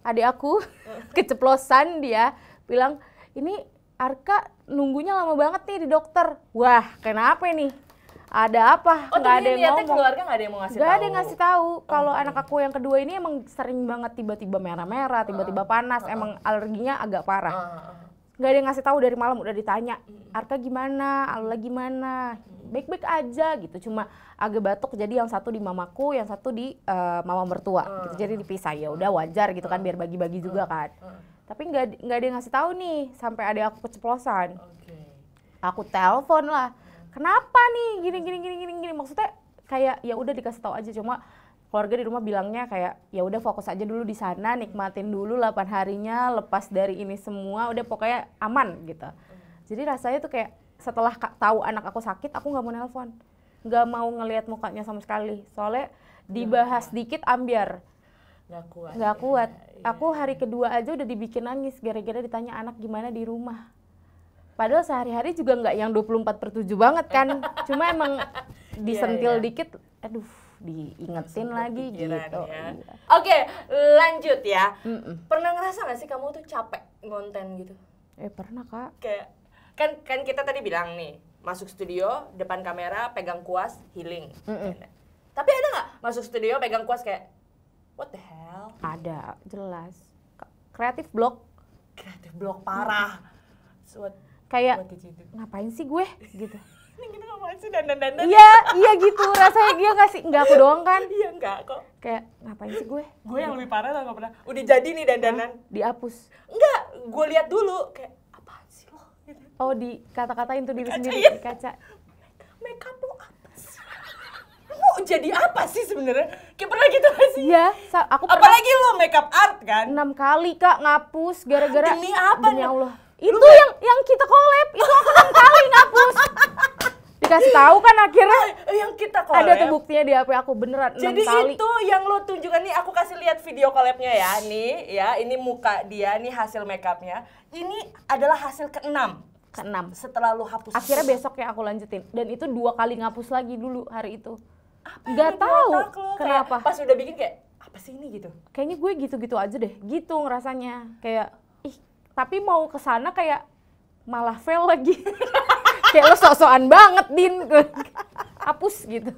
[SPEAKER 2] Adik aku keceplosan, dia bilang, "Ini Arka nunggunya lama banget nih di dokter." Wah, kenapa ini? Ada apa? Nggak ada yang ngomong.
[SPEAKER 1] Keluarga nggak ada yang mau ngasih tahu?
[SPEAKER 2] Nggak ada yang ngasih tahu. Kalau anak aku yang kedua ini emang sering banget tiba-tiba merah-merah, tiba-tiba panas. Emang alerginya agak parah. Nggak ada yang ngasih tahu dari malam, udah ditanya, "Arka gimana? Alula gimana?" Baik-baik aja gitu. Cuma agak batuk, jadi yang satu di mamaku, yang satu di mama mertua. Gitu. Jadi dipisah, ya udah wajar gitu kan, biar bagi-bagi juga kan. Tapi nggak ada yang ngasih tahu nih, sampai ada aku keceplosan. Aku telepon lah. Kenapa nih gini, maksudnya kayak ya udah dikasih tahu aja, cuma keluarga di rumah bilangnya kayak ya udah fokus aja dulu di sana, nikmatin dulu 8 harinya, lepas dari ini semua udah pokoknya aman gitu. Jadi rasanya tuh kayak setelah tahu anak aku sakit, aku nggak mau nelpon, nggak mau ngelihat mukanya sama sekali, soalnya dibahas dikit ambiar, nggak kuat. Aku hari kedua aja udah dibikin nangis gara-gara ditanya anak gimana di rumah. Padahal sehari-hari juga nggak yang 24/7 banget kan. Cuma emang disentil dikit, aduh diingetin lagi gitu.
[SPEAKER 1] Ya. Oke, lanjut ya. Pernah ngerasa nggak sih kamu tuh capek ngonten gitu?
[SPEAKER 2] Pernah Kak.
[SPEAKER 1] Kayak kan kita tadi bilang nih, masuk studio, depan kamera, pegang kuas, healing. Tapi ada nggak masuk studio, pegang kuas kayak, what the hell?
[SPEAKER 2] Ada, jelas. Kreatif block
[SPEAKER 1] parah.
[SPEAKER 2] Kayak ngapain sih gue gitu.
[SPEAKER 1] Ini kita ngapain sih dandan-dandan?
[SPEAKER 2] Iya gitu, rasanya dia nggak aku doang kan.
[SPEAKER 1] Iya enggak kok.
[SPEAKER 2] Kayak ngapain sih gue?
[SPEAKER 1] Gue yang lebih parah lah, nggak pernah. Udah jadi nih dandanan.
[SPEAKER 2] Dihapus.
[SPEAKER 1] Enggak, gue lihat dulu kayak apaan sih lo? Gitu.
[SPEAKER 2] Oh, di kata-katain tuh diri sendiri di kaca.
[SPEAKER 1] Makeup lo apa sih? Lo jadi apa sih sebenarnya? Kayak pernah gitu gak sih?
[SPEAKER 2] Iya, aku pernah.
[SPEAKER 1] Apalagi lo makeup art kan?
[SPEAKER 2] 6 kali Kak ngapus gara-gara.
[SPEAKER 1] Demi apa?
[SPEAKER 2] Demi Allah. Itu yang kita collab, itu aku 6 kali ngapus. Dikasih tahu kan akhirnya.
[SPEAKER 1] Yang kita collab.
[SPEAKER 2] Ada tuh buktinya di HP aku beneran 6
[SPEAKER 1] jadi
[SPEAKER 2] kali.
[SPEAKER 1] Itu yang lo tunjukkan nih, aku kasih lihat video collabnya ya. Nih ya, ini muka dia, nih hasil makeupnya. Ini adalah hasil ke-6. Setelah lo hapus.
[SPEAKER 2] Akhirnya besok yang aku lanjutin. Dan itu 2 kali ngapus lagi dulu hari itu. Nggak tahu kenapa.
[SPEAKER 1] Pas udah bikin kayak, apa sih ini gitu?
[SPEAKER 2] Kayaknya gue gitu-gitu aja deh. Gitu ngerasanya. Kayak, tapi mau kesana kayak malah fail lagi. Kayak lo sok-sokan banget, Din. Hapus gitu.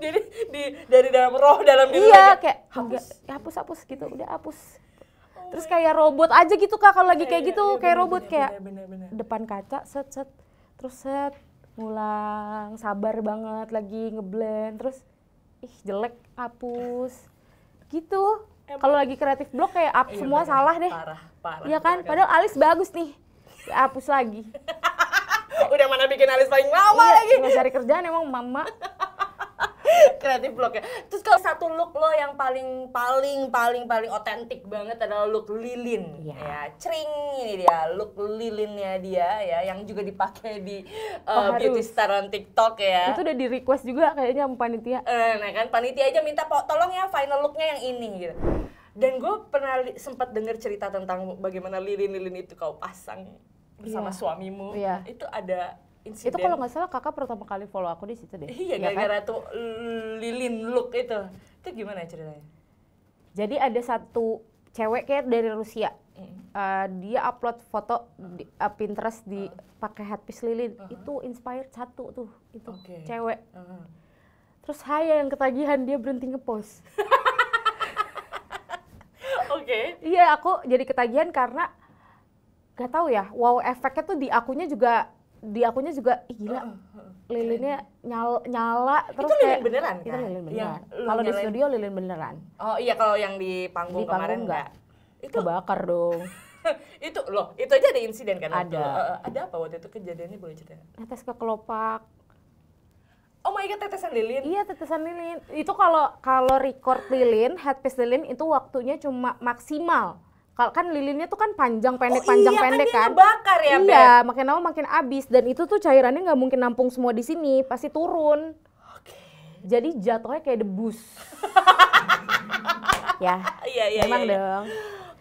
[SPEAKER 1] Jadi dari dalam roh dalam diri
[SPEAKER 2] Iya,
[SPEAKER 1] lagi,
[SPEAKER 2] kayak hapus gitu, udah hapus. Terus kayak robot aja gitu Kak, kalau lagi kayak gitu, kayak robot kayak
[SPEAKER 1] bener.
[SPEAKER 2] depan kaca set terus ngulang, sabar banget lagi ngeblend, terus ih jelek hapus. Gitu. Kalau lagi kreatif block kayak semua
[SPEAKER 1] bener.
[SPEAKER 2] salah deh.
[SPEAKER 1] Parah.
[SPEAKER 2] Iya kan? Padahal alis bagus nih. Ya, hapus lagi.
[SPEAKER 1] Udah mana bikin alis paling lama
[SPEAKER 2] Iya,
[SPEAKER 1] lagi.
[SPEAKER 2] nggak cari kerjaan emang mama.
[SPEAKER 1] Kreatif block ya. Terus kalau satu look lo yang paling otentik banget adalah look lilin.
[SPEAKER 2] Iya.
[SPEAKER 1] Ya, cring ini dia, look lilinnya dia ya yang juga dipakai di beauty
[SPEAKER 2] harus.
[SPEAKER 1] star on TikTok ya.
[SPEAKER 2] Itu udah di request juga kayaknya sama panitia.
[SPEAKER 1] Nah kan panitia aja minta tolong ya final looknya yang ini gitu. Dan gue pernah sempat dengar cerita tentang bagaimana lilin-lilin itu kau pasang bersama
[SPEAKER 2] Iya.
[SPEAKER 1] suamimu.
[SPEAKER 2] Iya.
[SPEAKER 1] Itu ada insiden.
[SPEAKER 2] Itu kalau nggak salah kakak pertama kali follow aku di situ deh.
[SPEAKER 1] Iya,
[SPEAKER 2] ya
[SPEAKER 1] gara-gara
[SPEAKER 2] kan?
[SPEAKER 1] tuh lilin look itu. Itu gimana ceritanya?
[SPEAKER 2] Jadi ada satu cewek kayak dari Rusia. Dia upload foto di Pinterest di pakai headpiece lilin. Itu inspired satu tuh itu cewek. Terus saya yang ketagihan dia berhenti ngepost. Iya, aku jadi ketagihan karena gak tahu ya, wow efeknya tuh di akunya juga ih gila, lilinnya nyala terus
[SPEAKER 1] itu lilin
[SPEAKER 2] kayak
[SPEAKER 1] beneran kan?
[SPEAKER 2] Itu lilin beneran.
[SPEAKER 1] Yang
[SPEAKER 2] Kalau di
[SPEAKER 1] nyalain-
[SPEAKER 2] studio lilin beneran.
[SPEAKER 1] Oh iya, kalau yang di panggung
[SPEAKER 2] Di panggung
[SPEAKER 1] kemarin
[SPEAKER 2] enggak.
[SPEAKER 1] Itu
[SPEAKER 2] Kebakar dong.
[SPEAKER 1] itu aja ada insiden kan? waktu-
[SPEAKER 2] Ada.
[SPEAKER 1] Ada apa waktu itu kejadiannya, boleh cerita?
[SPEAKER 2] Netes ke kelopak.
[SPEAKER 1] Oh my god, tetesan lilin.
[SPEAKER 2] Iya, tetesan lilin. Itu kalau record lilin, headpiece lilin itu waktunya cuma maksimal. Kalau kan lilinnya tuh kan panjang pendek
[SPEAKER 1] Kan dia ngebakar ya, Beb?
[SPEAKER 2] Iya, makin lama makin habis dan itu tuh cairannya nggak mungkin nampung semua di sini, pasti turun. Jadi jatuhnya kayak debus. Ya.
[SPEAKER 1] Iya.
[SPEAKER 2] Memang dong.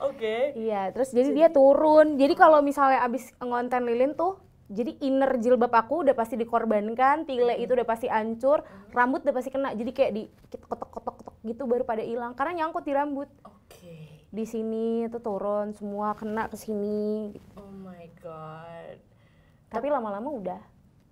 [SPEAKER 1] Oke.
[SPEAKER 2] Iya, terus jadi dia turun. Jadi kalau misalnya abis ngonten lilin tuh, jadi inner jilbab aku udah pasti dikorbankan, tile itu udah pasti hancur, rambut udah pasti kena. Jadi kayak di kotok-kotok gitu baru pada hilang karena nyangkut di rambut.
[SPEAKER 1] Oke.
[SPEAKER 2] Di sini tuh turun semua kena ke sini.
[SPEAKER 1] Oh my god.
[SPEAKER 2] Tapi lama-lama udah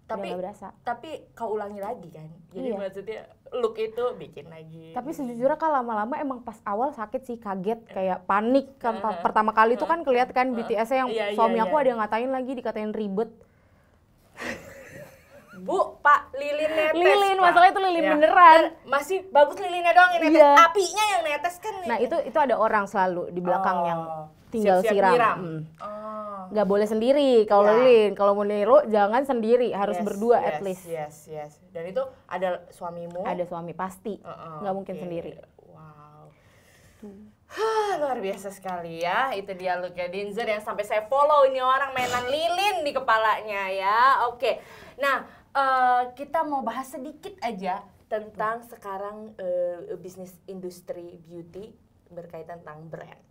[SPEAKER 1] Tapi
[SPEAKER 2] nggak berasa.
[SPEAKER 1] tapi kau ulangi lagi kan? Jadi
[SPEAKER 2] Iya.
[SPEAKER 1] maksudnya look itu bikin lagi.
[SPEAKER 2] Tapi sejujurnya kan lama-lama emang pas awal sakit sih, kaget kayak panik kan pertama kali itu kan kelihatan kan BTS-nya yang
[SPEAKER 1] Iya,
[SPEAKER 2] suami
[SPEAKER 1] iya,
[SPEAKER 2] aku
[SPEAKER 1] iya.
[SPEAKER 2] ada yang ngatain lagi, dikatain ribet.
[SPEAKER 1] Bu, Pak, lilin netes.
[SPEAKER 2] Lilin,
[SPEAKER 1] Pak.
[SPEAKER 2] masalah itu lilin
[SPEAKER 1] Ya.
[SPEAKER 2] beneran.
[SPEAKER 1] Dan masih bagus lilinnya doang yang netes.
[SPEAKER 2] Iya.
[SPEAKER 1] Apinya yang netes kan.
[SPEAKER 2] Nah itu ada orang selalu di belakang yang tinggal
[SPEAKER 1] siap-siap
[SPEAKER 2] siram.
[SPEAKER 1] nyiram.
[SPEAKER 2] Hmm. Nggak boleh sendiri kalau
[SPEAKER 1] Ya.
[SPEAKER 2] lilin. Kalau mau niru jangan sendiri, harus
[SPEAKER 1] Yes,
[SPEAKER 2] berdua
[SPEAKER 1] yes,
[SPEAKER 2] at least.
[SPEAKER 1] Yes. Dan itu ada suamimu.
[SPEAKER 2] Ada suami pasti, nggak mungkin
[SPEAKER 1] Oke.
[SPEAKER 2] sendiri.
[SPEAKER 1] Wow. Luar biasa sekali ya. Itu dia looknya Dinzer yang sampai saya follow ini orang mainan lilin di kepalanya ya. Oke. Nah, kita mau bahas sedikit aja tentang sekarang bisnis industri beauty berkaitan tentang brand.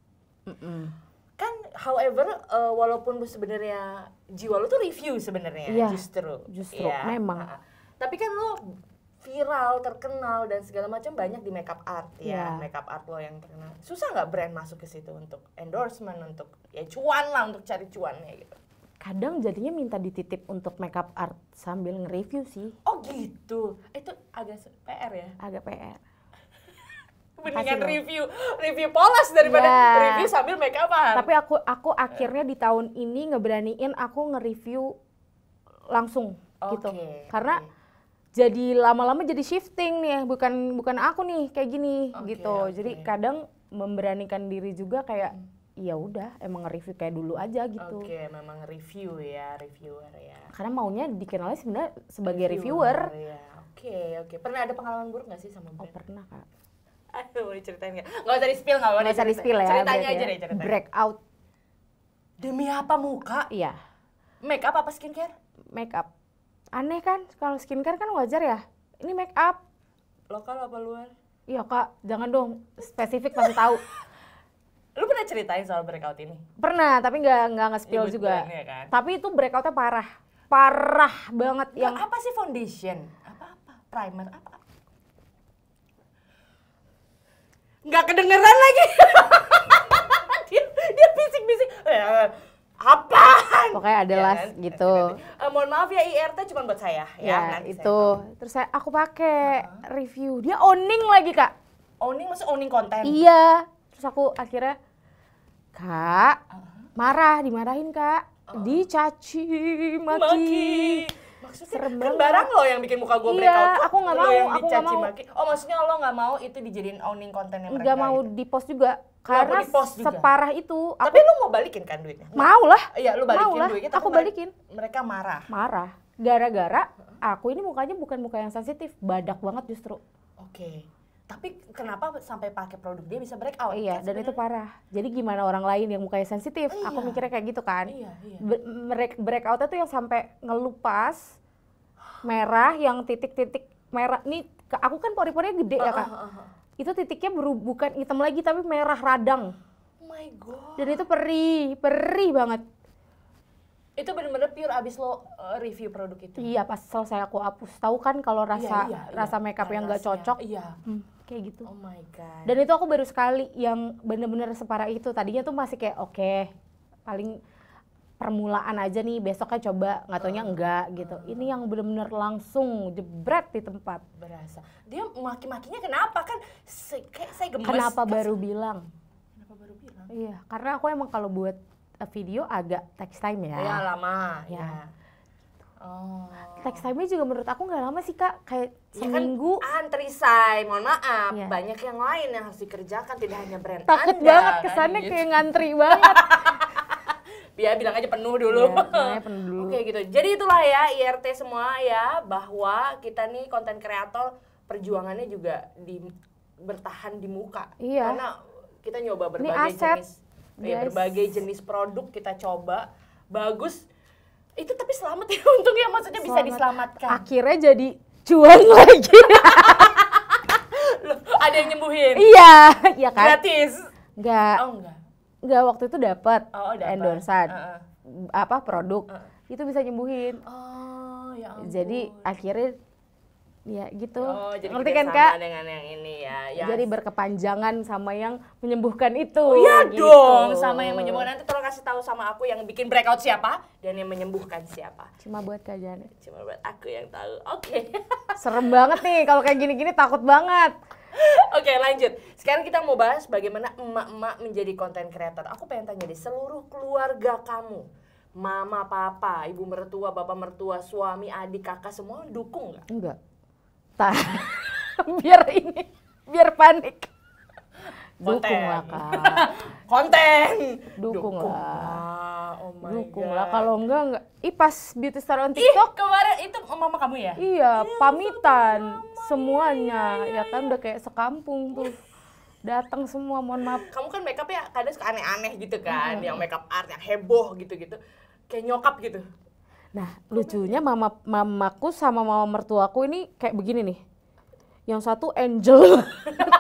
[SPEAKER 1] Kan however walaupun lu sebenarnya jiwa lu tuh review sebenarnya
[SPEAKER 2] Iya,
[SPEAKER 1] justru
[SPEAKER 2] justru, memang.
[SPEAKER 1] tapi kan lu viral, terkenal dan segala macam banyak di makeup art ya.
[SPEAKER 2] Iya.
[SPEAKER 1] Makeup art lo yang terkenal. Susah nggak brand masuk ke situ untuk endorsement, untuk ya cuan lah, untuk cari cuannya gitu.
[SPEAKER 2] Kadang jadinya minta dititip untuk makeup art sambil nge-review sih,
[SPEAKER 1] Oh gitu. Itu agak PR ya.
[SPEAKER 2] agak PR.
[SPEAKER 1] Mendingan
[SPEAKER 2] dong.
[SPEAKER 1] review polos daripada
[SPEAKER 2] Ya.
[SPEAKER 1] review sambil makeup art.
[SPEAKER 2] Tapi aku akhirnya di tahun ini ngeberaniin aku nge-review langsung gitu.
[SPEAKER 1] Oke,
[SPEAKER 2] Karena
[SPEAKER 1] oke.
[SPEAKER 2] jadi lama-lama jadi shifting nih, bukan aku nih kayak gini
[SPEAKER 1] Oke,
[SPEAKER 2] gitu.
[SPEAKER 1] oke.
[SPEAKER 2] Jadi kadang memberanikan diri juga kayak ya udah emang nge-review kayak dulu aja gitu.
[SPEAKER 1] Oke, memang reviewer ya.
[SPEAKER 2] Karena maunya dikenalnya sebenarnya sebagai reviewer.
[SPEAKER 1] Ya. Oke. Pernah ada pengalaman buruk nggak sih sama
[SPEAKER 2] Oh
[SPEAKER 1] brand?
[SPEAKER 2] pernah Kak.
[SPEAKER 1] Aduh, boleh ceritain nggak? Nggak usah di-spill, nggak
[SPEAKER 2] Nggak usah di-spill ya.
[SPEAKER 1] Ceritanya
[SPEAKER 2] berarti
[SPEAKER 1] aja
[SPEAKER 2] ya.
[SPEAKER 1] deh, ceritanya.
[SPEAKER 2] Breakout,
[SPEAKER 1] Demi apa muka?
[SPEAKER 2] iya.
[SPEAKER 1] Make up apa skincare?
[SPEAKER 2] Makeup. Aneh kan kalau skincare kan wajar ya. Ini make up.
[SPEAKER 1] Lokal apa luar?
[SPEAKER 2] Iya Kak, jangan dong spesifik pasti tahu.
[SPEAKER 1] Lu pernah ceritain soal breakout ini?
[SPEAKER 2] Pernah, tapi nggak nge-spill
[SPEAKER 1] Nyebut
[SPEAKER 2] juga.
[SPEAKER 1] brandnya kan?
[SPEAKER 2] Tapi itu breakoutnya parah banget yang
[SPEAKER 1] Apa sih foundation? Apa? Primer? Apa? Nggak kedengeran lagi. dia bisik-bisik. Apaan?
[SPEAKER 2] pokoknya adalah
[SPEAKER 1] Ya kan?
[SPEAKER 2] gitu.
[SPEAKER 1] mohon maaf ya IRT cuma buat saya
[SPEAKER 2] Ya,
[SPEAKER 1] nanti
[SPEAKER 2] itu. Terus aku pakai review. Dia owning lagi, Kak.
[SPEAKER 1] Owning maksudnya owning konten.
[SPEAKER 2] Iya. Terus aku akhirnya, Kak, dimarahin Kak. Dicaci, maki.
[SPEAKER 1] Maksudnya
[SPEAKER 2] Serem
[SPEAKER 1] kan
[SPEAKER 2] banget.
[SPEAKER 1] barang lo yang bikin muka gue
[SPEAKER 2] Iya,
[SPEAKER 1] breakout kok.
[SPEAKER 2] aku nggak
[SPEAKER 1] Lo
[SPEAKER 2] mau,
[SPEAKER 1] yang
[SPEAKER 2] aku nggak
[SPEAKER 1] dicaci
[SPEAKER 2] mau.
[SPEAKER 1] maki. Oh maksudnya lo nggak mau itu dijadiin owning kontennya mereka?
[SPEAKER 2] Nggak mau
[SPEAKER 1] gitu?
[SPEAKER 2] di post juga.
[SPEAKER 1] Nggak
[SPEAKER 2] Karena
[SPEAKER 1] mau di-post juga?
[SPEAKER 2] separah itu.
[SPEAKER 1] Tapi lo mau balikin kan duitnya?
[SPEAKER 2] Mau lah.
[SPEAKER 1] Iya lo balikin
[SPEAKER 2] Mau lah,
[SPEAKER 1] duitnya.
[SPEAKER 2] aku
[SPEAKER 1] tapi
[SPEAKER 2] balikin.
[SPEAKER 1] Mereka marah.
[SPEAKER 2] Marah. Gara-gara aku ini mukanya bukan muka yang sensitif. Badak banget justru.
[SPEAKER 1] Oke. Tapi kenapa sampai pakai produk dia bisa breakout?
[SPEAKER 2] Iya,
[SPEAKER 1] Kan
[SPEAKER 2] dan itu
[SPEAKER 1] sebenarnya-
[SPEAKER 2] parah. Jadi gimana orang lain yang mukanya sensitif?
[SPEAKER 1] Iya.
[SPEAKER 2] Aku mikirnya kayak gitu kan.
[SPEAKER 1] Iya.
[SPEAKER 2] Breakoutnya tuh yang sampai ngelupas merah, yang titik-titik merah. Nih, aku kan pori-porinya gede ya Kak. Itu titiknya bukan hitam lagi tapi merah radang.
[SPEAKER 1] Oh my god.
[SPEAKER 2] Dan itu perih banget.
[SPEAKER 1] Itu bener-bener pure abis lo review produk itu?
[SPEAKER 2] Iya, pas selesai aku hapus. Tahu kan kalau rasa
[SPEAKER 1] Iya.
[SPEAKER 2] makeup yang nggak
[SPEAKER 1] Panasnya.
[SPEAKER 2] cocok,
[SPEAKER 1] Iya.
[SPEAKER 2] kayak gitu.
[SPEAKER 1] Oh my god.
[SPEAKER 2] Dan itu aku baru sekali yang bener-bener separah itu. Tadinya tuh masih kayak oke, paling permulaan aja nih, besoknya coba, nggak taunya enggak gitu. Ini yang bener-bener langsung jebret di tempat.
[SPEAKER 1] Berasa. Dia maki-makinya kenapa kan? Kayak saya gemes.
[SPEAKER 2] Kenapa
[SPEAKER 1] kan
[SPEAKER 2] baru bilang?
[SPEAKER 1] Kenapa baru bilang?
[SPEAKER 2] Iya, karena aku emang kalau buat video agak text time ya.
[SPEAKER 1] Ya lama.
[SPEAKER 2] Ya.
[SPEAKER 1] Ya. Oh.
[SPEAKER 2] Text time-nya juga menurut aku nggak lama sih Kak, kayak
[SPEAKER 1] Ya kan
[SPEAKER 2] seminggu.
[SPEAKER 1] antri say, mohon maaf,
[SPEAKER 2] Iya.
[SPEAKER 1] banyak yang lain yang harus dikerjakan, tidak hanya brand
[SPEAKER 2] Takut
[SPEAKER 1] Anda,
[SPEAKER 2] banget
[SPEAKER 1] kan,
[SPEAKER 2] kesannya
[SPEAKER 1] gitu.
[SPEAKER 2] kayak ngantri banget.
[SPEAKER 1] Ya bilang aja penuh dulu.
[SPEAKER 2] Iya, bilangnya penuh dulu.
[SPEAKER 1] Oke gitu. Jadi itulah ya IRT semua ya, bahwa kita nih konten kreator perjuangannya juga bertahan di muka.
[SPEAKER 2] Iya.
[SPEAKER 1] Karena kita nyoba
[SPEAKER 2] Ini
[SPEAKER 1] berbagai
[SPEAKER 2] aset,
[SPEAKER 1] jenis ya,
[SPEAKER 2] guys.
[SPEAKER 1] berbagai jenis produk kita coba. Bagus. Itu tapi selamat ya untungnya, maksudnya bisa
[SPEAKER 2] Selamat.
[SPEAKER 1] diselamatkan.
[SPEAKER 2] Akhirnya jadi cuan lagi.
[SPEAKER 1] Loh, ada yang nyembuhin.
[SPEAKER 2] Iya, iya kan?
[SPEAKER 1] Gratis.
[SPEAKER 2] Enggak.
[SPEAKER 1] Oh enggak.
[SPEAKER 2] Enggak, waktu itu dapat
[SPEAKER 1] Oh, dapat.
[SPEAKER 2] endorsean.
[SPEAKER 1] Heeh.
[SPEAKER 2] Produk. Itu bisa nyembuhin.
[SPEAKER 1] Oh, ya ampun.
[SPEAKER 2] Jadi akhirnya ya gitu.
[SPEAKER 1] Oh, jadi
[SPEAKER 2] Ngerti
[SPEAKER 1] kita
[SPEAKER 2] kan
[SPEAKER 1] sama
[SPEAKER 2] Kak?
[SPEAKER 1] dengan yang ini ya. Ya.
[SPEAKER 2] Jadi berkepanjangan sama yang menyembuhkan itu.
[SPEAKER 1] Oh iya
[SPEAKER 2] gitu.
[SPEAKER 1] dong, sama yang menyembuhkan. Nanti tolong kasih tahu sama aku yang bikin breakout siapa dan yang menyembuhkan siapa.
[SPEAKER 2] Cuma buat Kak Janet.
[SPEAKER 1] Cuma buat aku yang tahu. Oke.
[SPEAKER 2] Serem banget nih kalau kayak gini-gini, takut banget.
[SPEAKER 1] Oke, lanjut. Sekarang kita mau bahas bagaimana emak-emak menjadi konten kreator. Aku pengen tanya deh, seluruh keluarga kamu, mama, papa, ibu mertua, bapak mertua, suami, adik, kakak, semua dukung nggak?
[SPEAKER 2] Enggak. biar panik.
[SPEAKER 1] Konten.
[SPEAKER 2] Dukung lah Kak.
[SPEAKER 1] Konten.
[SPEAKER 2] Dukung lah.
[SPEAKER 1] Oh my
[SPEAKER 2] Dukung
[SPEAKER 1] God.
[SPEAKER 2] lah, kalau enggak. Ih, pas beauty star on
[SPEAKER 1] Ih,
[SPEAKER 2] TikTok,
[SPEAKER 1] kemarin itu mama kamu ya?
[SPEAKER 2] iya, pamitan semuanya, ya kan udah kayak sekampung tuh. Datang semua, mohon maaf.
[SPEAKER 1] Kamu kan makeup ya kadang suka aneh-aneh gitu kan, yang makeup art yang heboh gitu-gitu. Kayak nyokap gitu.
[SPEAKER 2] Nah, lucunya mamaku sama mama mertuaku ini kayak begini nih. Yang satu angel,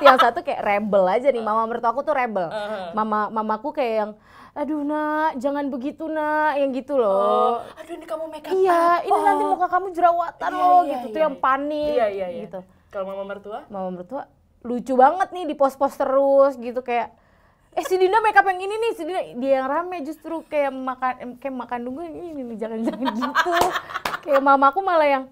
[SPEAKER 2] yang satu kayak rebel aja nih. Mama mertuaku tuh rebel. Mamaku kayak yang, aduh nak, jangan begitu nak, yang gitu loh.
[SPEAKER 1] Aduh ini kamu makeup
[SPEAKER 2] Iya,
[SPEAKER 1] apa?
[SPEAKER 2] ini nanti muka kamu jerawatan
[SPEAKER 1] Iya,
[SPEAKER 2] loh,
[SPEAKER 1] iya,
[SPEAKER 2] gitu tuh
[SPEAKER 1] iya,
[SPEAKER 2] yang
[SPEAKER 1] iya.
[SPEAKER 2] panik,
[SPEAKER 1] Iya.
[SPEAKER 2] gitu.
[SPEAKER 1] Kalau mama mertua?
[SPEAKER 2] Mama mertua lucu banget nih di post-post terus gitu kayak, si Dinda makeup yang ini nih, si Dinda, dia yang rame justru kayak makan dulu ini nih, jangan gitu. Kayak mamaku malah yang,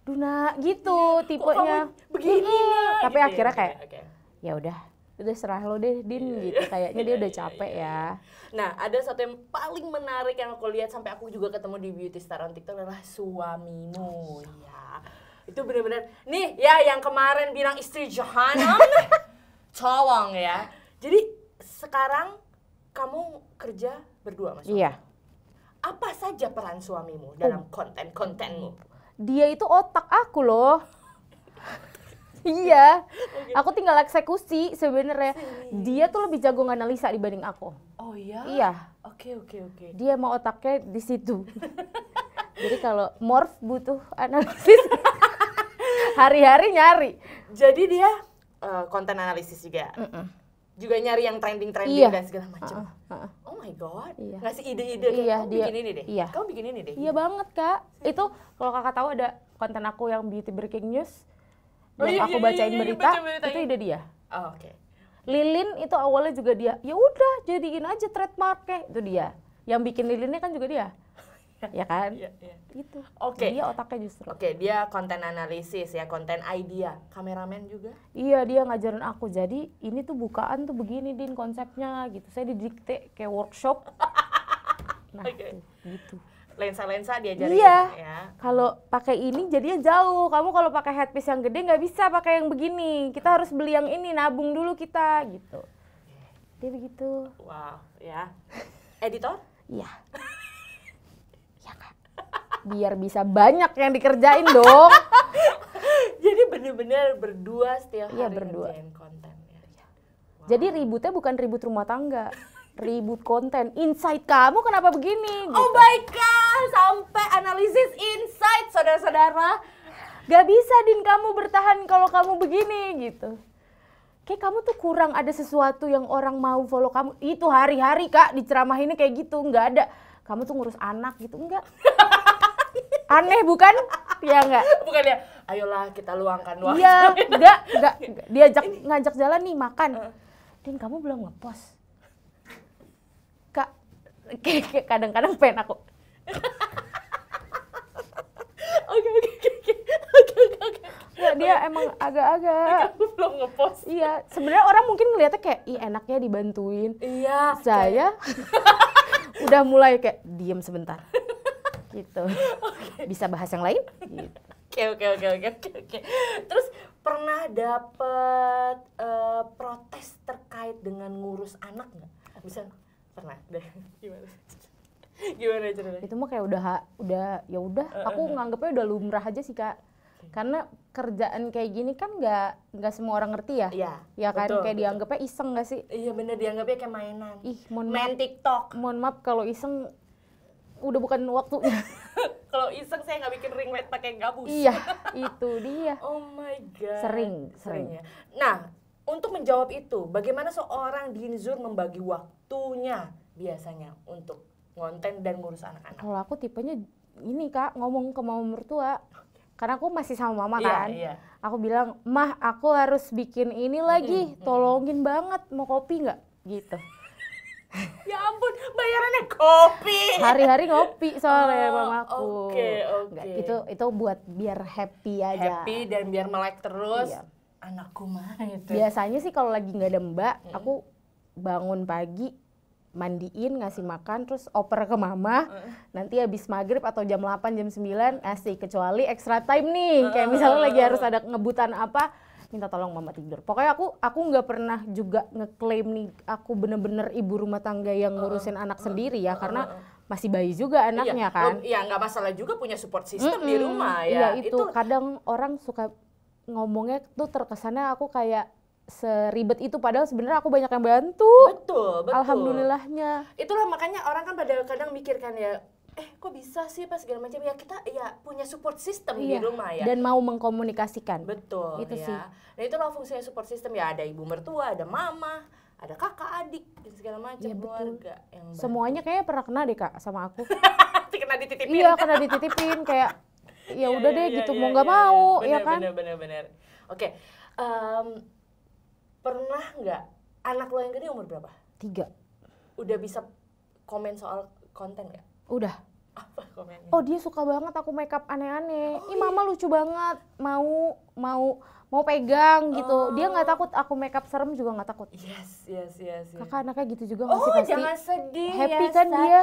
[SPEAKER 2] Duna gitu tipenya.
[SPEAKER 1] Kok kamu begini nak?
[SPEAKER 2] Tapi
[SPEAKER 1] Gitu
[SPEAKER 2] akhirnya
[SPEAKER 1] ya,
[SPEAKER 2] kayak,
[SPEAKER 1] oke.
[SPEAKER 2] ya udah serah lo deh Din gitu. Kayaknya dia udah capek ya.
[SPEAKER 1] Nah, ada satu yang paling menarik yang aku lihat sampai aku juga ketemu di Beauty Star on TikTok adalah suamimu. Ya, itu benar-benar nih ya yang kemarin bilang istri Johanan, tolong ya. Jadi sekarang kamu kerja berdua mas?
[SPEAKER 2] Iya.
[SPEAKER 1] Apa saja peran suamimu dalam konten-kontenmu?
[SPEAKER 2] Dia itu otak aku loh. Iya. Aku tinggal eksekusi sebenarnya. Dia tuh lebih jago nganalisa dibanding aku.
[SPEAKER 1] Oh iya?
[SPEAKER 2] Iya.
[SPEAKER 1] Oke.
[SPEAKER 2] Dia mau otaknya di situ. Jadi kalau morph butuh analisis. Hari-hari nyari.
[SPEAKER 1] Jadi dia konten analisis juga? Juga nyari yang trending-trending
[SPEAKER 2] Iya.
[SPEAKER 1] dan segala macam. Oh my god,
[SPEAKER 2] Iya.
[SPEAKER 1] ngasih ide-ide kayak
[SPEAKER 2] Iya,
[SPEAKER 1] kamu
[SPEAKER 2] dia-
[SPEAKER 1] bikin ini deh.
[SPEAKER 2] iya.
[SPEAKER 1] Kamu bikin ini deh.
[SPEAKER 2] Iya banget Kak. Itu kalau kakak tahu ada konten aku yang beauty breaking news.
[SPEAKER 1] Oh,
[SPEAKER 2] Yang
[SPEAKER 1] iya,
[SPEAKER 2] aku
[SPEAKER 1] iya,
[SPEAKER 2] bacain
[SPEAKER 1] iya,
[SPEAKER 2] berita,
[SPEAKER 1] baca beritanya.
[SPEAKER 2] itu ide dia.
[SPEAKER 1] Oh, oke.
[SPEAKER 2] Lilin itu awalnya juga dia. Ya udah jadiin aja trademarknya, itu dia. Yang bikin lilinnya kan juga dia. ya kan?
[SPEAKER 1] Iya, iya.
[SPEAKER 2] Gitu.
[SPEAKER 1] Oke.
[SPEAKER 2] Dia otaknya justru.
[SPEAKER 1] Oke, dia konten analisis ya, konten idea. Kameramen juga?
[SPEAKER 2] Iya, dia ngajarin aku. Jadi ini tuh bukaan tuh begini Din konsepnya gitu. Saya didikte kayak workshop. Nah,
[SPEAKER 1] Oke.
[SPEAKER 2] gitu.
[SPEAKER 1] Lensa-lensa diajarin
[SPEAKER 2] Iya.
[SPEAKER 1] ya.
[SPEAKER 2] Kalau pakai ini jadinya jauh. Kamu kalau pakai headpiece yang gede nggak bisa pakai yang begini. Kita harus beli yang ini, nabung dulu kita gitu. Dia begitu.
[SPEAKER 1] Wow, ya. Editor?
[SPEAKER 2] Iya. Iya Kak. Biar bisa banyak yang dikerjain dong.
[SPEAKER 1] Jadi bener-bener berdua setiap
[SPEAKER 2] Iya,
[SPEAKER 1] hari
[SPEAKER 2] berdua.
[SPEAKER 1] ngerjain konten ya. Wow.
[SPEAKER 2] Jadi ributnya bukan ribut rumah tangga. Ribut konten. Insight kamu kenapa begini? Gitu.
[SPEAKER 1] Oh my god, sampai analisis insight saudara-saudara.
[SPEAKER 2] Gak bisa Din kamu bertahan kalau kamu begini gitu. Kayak kamu tuh kurang ada sesuatu yang orang mau follow kamu. Itu hari-hari Kak diceramahinnya kayak gitu. Nggak ada. Kamu tuh ngurus anak gitu. Enggak. Aneh bukan? Ya enggak?
[SPEAKER 1] Bukan ya, ayolah kita luangkan waktu.
[SPEAKER 2] Iya, enggak. Diajak ngajak jalan nih makan. Din kamu belum ngepost. Kak, kayak kadang-kadang pengen aku.
[SPEAKER 1] Oke.
[SPEAKER 2] Ya, dia emang agak-agak.
[SPEAKER 1] Kamu belum ngepost.
[SPEAKER 2] Iya, sebenarnya orang mungkin ngeliatnya kayak, ih enaknya dibantuin.
[SPEAKER 1] Iya.
[SPEAKER 2] Saya udah mulai kayak diem sebentar. Gitu. Bisa bahas yang lain? Gitu.
[SPEAKER 1] Oke. Terus pernah dapet protes terkait dengan ngurus anak nggak? Bisa pernah deh. Gimana ceritanya?
[SPEAKER 2] Itu mah kayak udah ya udah. Aku nganggapnya udah lumrah aja sih Kak. Karena kerjaan kayak gini kan nggak semua orang ngerti ya.
[SPEAKER 1] Iya.
[SPEAKER 2] Ya kan
[SPEAKER 1] betul,
[SPEAKER 2] kayak dianggapnya iseng nggak sih?
[SPEAKER 1] Iya bener, dianggapnya kayak mainan.
[SPEAKER 2] Ih, mohon
[SPEAKER 1] Main
[SPEAKER 2] maaf.
[SPEAKER 1] TikTok.
[SPEAKER 2] Mohon maaf kalau iseng udah bukan waktunya.
[SPEAKER 1] Kalau iseng saya nggak bikin ring light pakai gabus.
[SPEAKER 2] Iya, itu dia.
[SPEAKER 1] Oh my god.
[SPEAKER 2] Sering.
[SPEAKER 1] Ya. Nah, untuk menjawab itu, bagaimana seorang Dinzur membagi waktunya biasanya untuk konten dan ngurus anak-anak?
[SPEAKER 2] Kalau aku tipenya ini Kak, ngomong ke mama mertua. Karena aku masih sama mama kan.
[SPEAKER 1] Iya.
[SPEAKER 2] Aku bilang, "Mah, aku harus bikin ini lagi. Tolongin banget, mau kopi nggak?" Gitu.
[SPEAKER 1] Ya ampun, bayarannya kopi.
[SPEAKER 2] Hari-hari ngopi soalnya mamaku.
[SPEAKER 1] Oke.
[SPEAKER 2] Nggak, itu buat biar happy aja.
[SPEAKER 1] Happy dan biar melek terus.
[SPEAKER 2] Iya.
[SPEAKER 1] Anakku mah itu.
[SPEAKER 2] Biasanya sih kalau lagi nggak ada mbak, aku bangun pagi, mandiin, ngasih makan, terus oper ke mama. Nanti habis maghrib atau jam 8, jam 9, ngasih. Kecuali extra time nih, kayak misalnya lagi harus ada ngebutan apa, minta tolong mama tidur. Pokoknya aku nggak pernah juga ngeklaim nih aku bener-bener ibu rumah tangga yang ngurusin anak sendiri ya, karena masih bayi juga anaknya kan.
[SPEAKER 1] Iya, nggak masalah juga punya support system di rumah ya.
[SPEAKER 2] Iya itu kadang orang suka ngomongnya tuh terkesannya aku kayak seribet itu, padahal sebenarnya aku banyak yang bantu.
[SPEAKER 1] Betul.
[SPEAKER 2] Alhamdulillahnya.
[SPEAKER 1] Itulah makanya orang kan pada kadang mikir kan ya, kok bisa sih pas segala macam ya, kita ya punya support system di rumah ya.
[SPEAKER 2] Dan mau mengkomunikasikan.
[SPEAKER 1] Betul
[SPEAKER 2] itu
[SPEAKER 1] ya.
[SPEAKER 2] sih.
[SPEAKER 1] Dan itulah fungsinya support system ya, ada ibu mertua, ada mama, ada kakak, adik dan segala macam keluarga yang bantu.
[SPEAKER 2] Semuanya kayaknya pernah kena deh Kak sama aku.
[SPEAKER 1] Kena dititipin.
[SPEAKER 2] Iya, kena dititipin kayak ya udah deh gitu, mau nggak mau ya kan.
[SPEAKER 1] Bener. Oke. Pernah nggak anak lo yang gede umur berapa?
[SPEAKER 2] 3.
[SPEAKER 1] Udah bisa komen soal konten nggak?
[SPEAKER 2] Udah.
[SPEAKER 1] Apa komennya?
[SPEAKER 2] Oh, dia suka banget aku makeup aneh-aneh. Ih, mama lucu banget. Mau pegang gitu. Dia nggak takut aku makeup serem juga nggak takut.
[SPEAKER 1] Yes.
[SPEAKER 2] Kakak anaknya gitu juga nggak sih pasti?
[SPEAKER 1] Jangan sedih.
[SPEAKER 2] Happy
[SPEAKER 1] ya,
[SPEAKER 2] kan
[SPEAKER 1] Sat.
[SPEAKER 2] dia?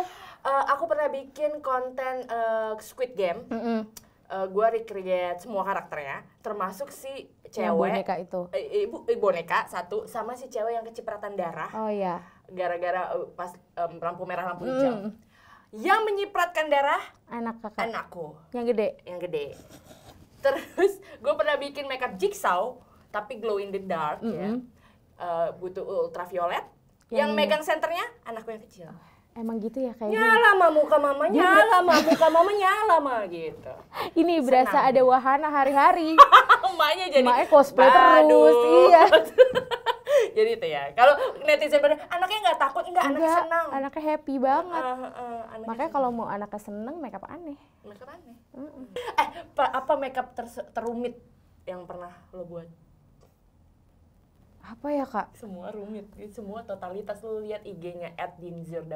[SPEAKER 1] Aku pernah bikin konten Squid Game. Gue recreate semua karakternya, termasuk si cewek.
[SPEAKER 2] Yang boneka itu.
[SPEAKER 1] Boneka satu, sama si cewek yang kecipratan darah.
[SPEAKER 2] Oh iya.
[SPEAKER 1] Gara-gara pas lampu merah lampu hijau. Yang menyipratkan darah
[SPEAKER 2] Anak kakak.
[SPEAKER 1] anakku
[SPEAKER 2] Yang gede.
[SPEAKER 1] yang gede. Terus gue pernah bikin makeup jigsaw tapi glow in the dark ya. Butuh ultraviolet. Yang megang senternya anakku yang kecil.
[SPEAKER 2] Emang gitu ya kayaknya.
[SPEAKER 1] Nyala mah muka mama, nyala mah gitu.
[SPEAKER 2] Ini berasa ada wahana hari-hari.
[SPEAKER 1] Emaknya jadi
[SPEAKER 2] Emaknya cosplay terus. Iya.
[SPEAKER 1] Jadi itu ya. Kalau netizen pada anaknya nggak takut, anaknya senang.
[SPEAKER 2] Anaknya happy banget.
[SPEAKER 1] Anaknya
[SPEAKER 2] Makanya kalau mau anaknya seneng, makeup aneh.
[SPEAKER 1] makeup aneh. Apa makeup terumit yang pernah lo buat?
[SPEAKER 2] Apa ya Kak?
[SPEAKER 1] Semua rumit, semua totalitas. Lo lihat IG-nya @dinzur_z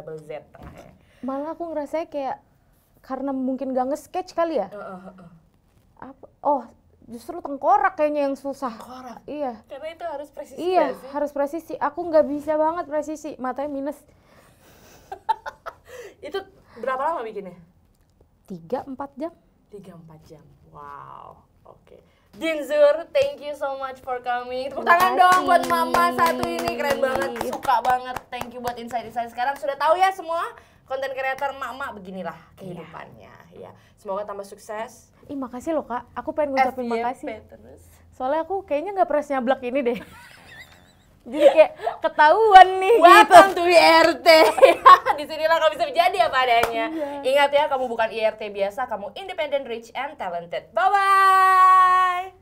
[SPEAKER 1] tengahnya.
[SPEAKER 2] Malah aku ngerasa kayak karena mungkin gak nge-sketch kali ya. Apa? Oh, justru tengkorak kayaknya yang susah.
[SPEAKER 1] Tengkorak?
[SPEAKER 2] Iya.
[SPEAKER 1] Karena itu harus presisi.
[SPEAKER 2] Iya, harus presisi. Aku nggak bisa banget presisi, matanya minus.
[SPEAKER 1] Itu berapa lama bikinnya?
[SPEAKER 2] 3-4 jam.
[SPEAKER 1] 3-4 jam. Wow. Oke. Dinzur, thank you so much for coming. Tepuk tangan dong buat mama satu ini, keren banget, suka banget. Thank you buat insight-insight. Sekarang sudah tahu ya semua konten kreator mak-mak beginilah kehidupannya. Ya, semoga tambah sukses.
[SPEAKER 2] Ih, makasih loh Kak. Aku pengen ngucapin
[SPEAKER 1] FYP
[SPEAKER 2] makasih.
[SPEAKER 1] terus.
[SPEAKER 2] Soalnya aku kayaknya nggak pernah nyablak ini deh. Jadi kayak ketahuan nih
[SPEAKER 1] Welcome
[SPEAKER 2] gitu.
[SPEAKER 1] to IRT. Di sinilah kamu bisa menjadi apa adanya. Ingat ya, kamu bukan IRT biasa, kamu independent, rich, and talented. Bye-bye.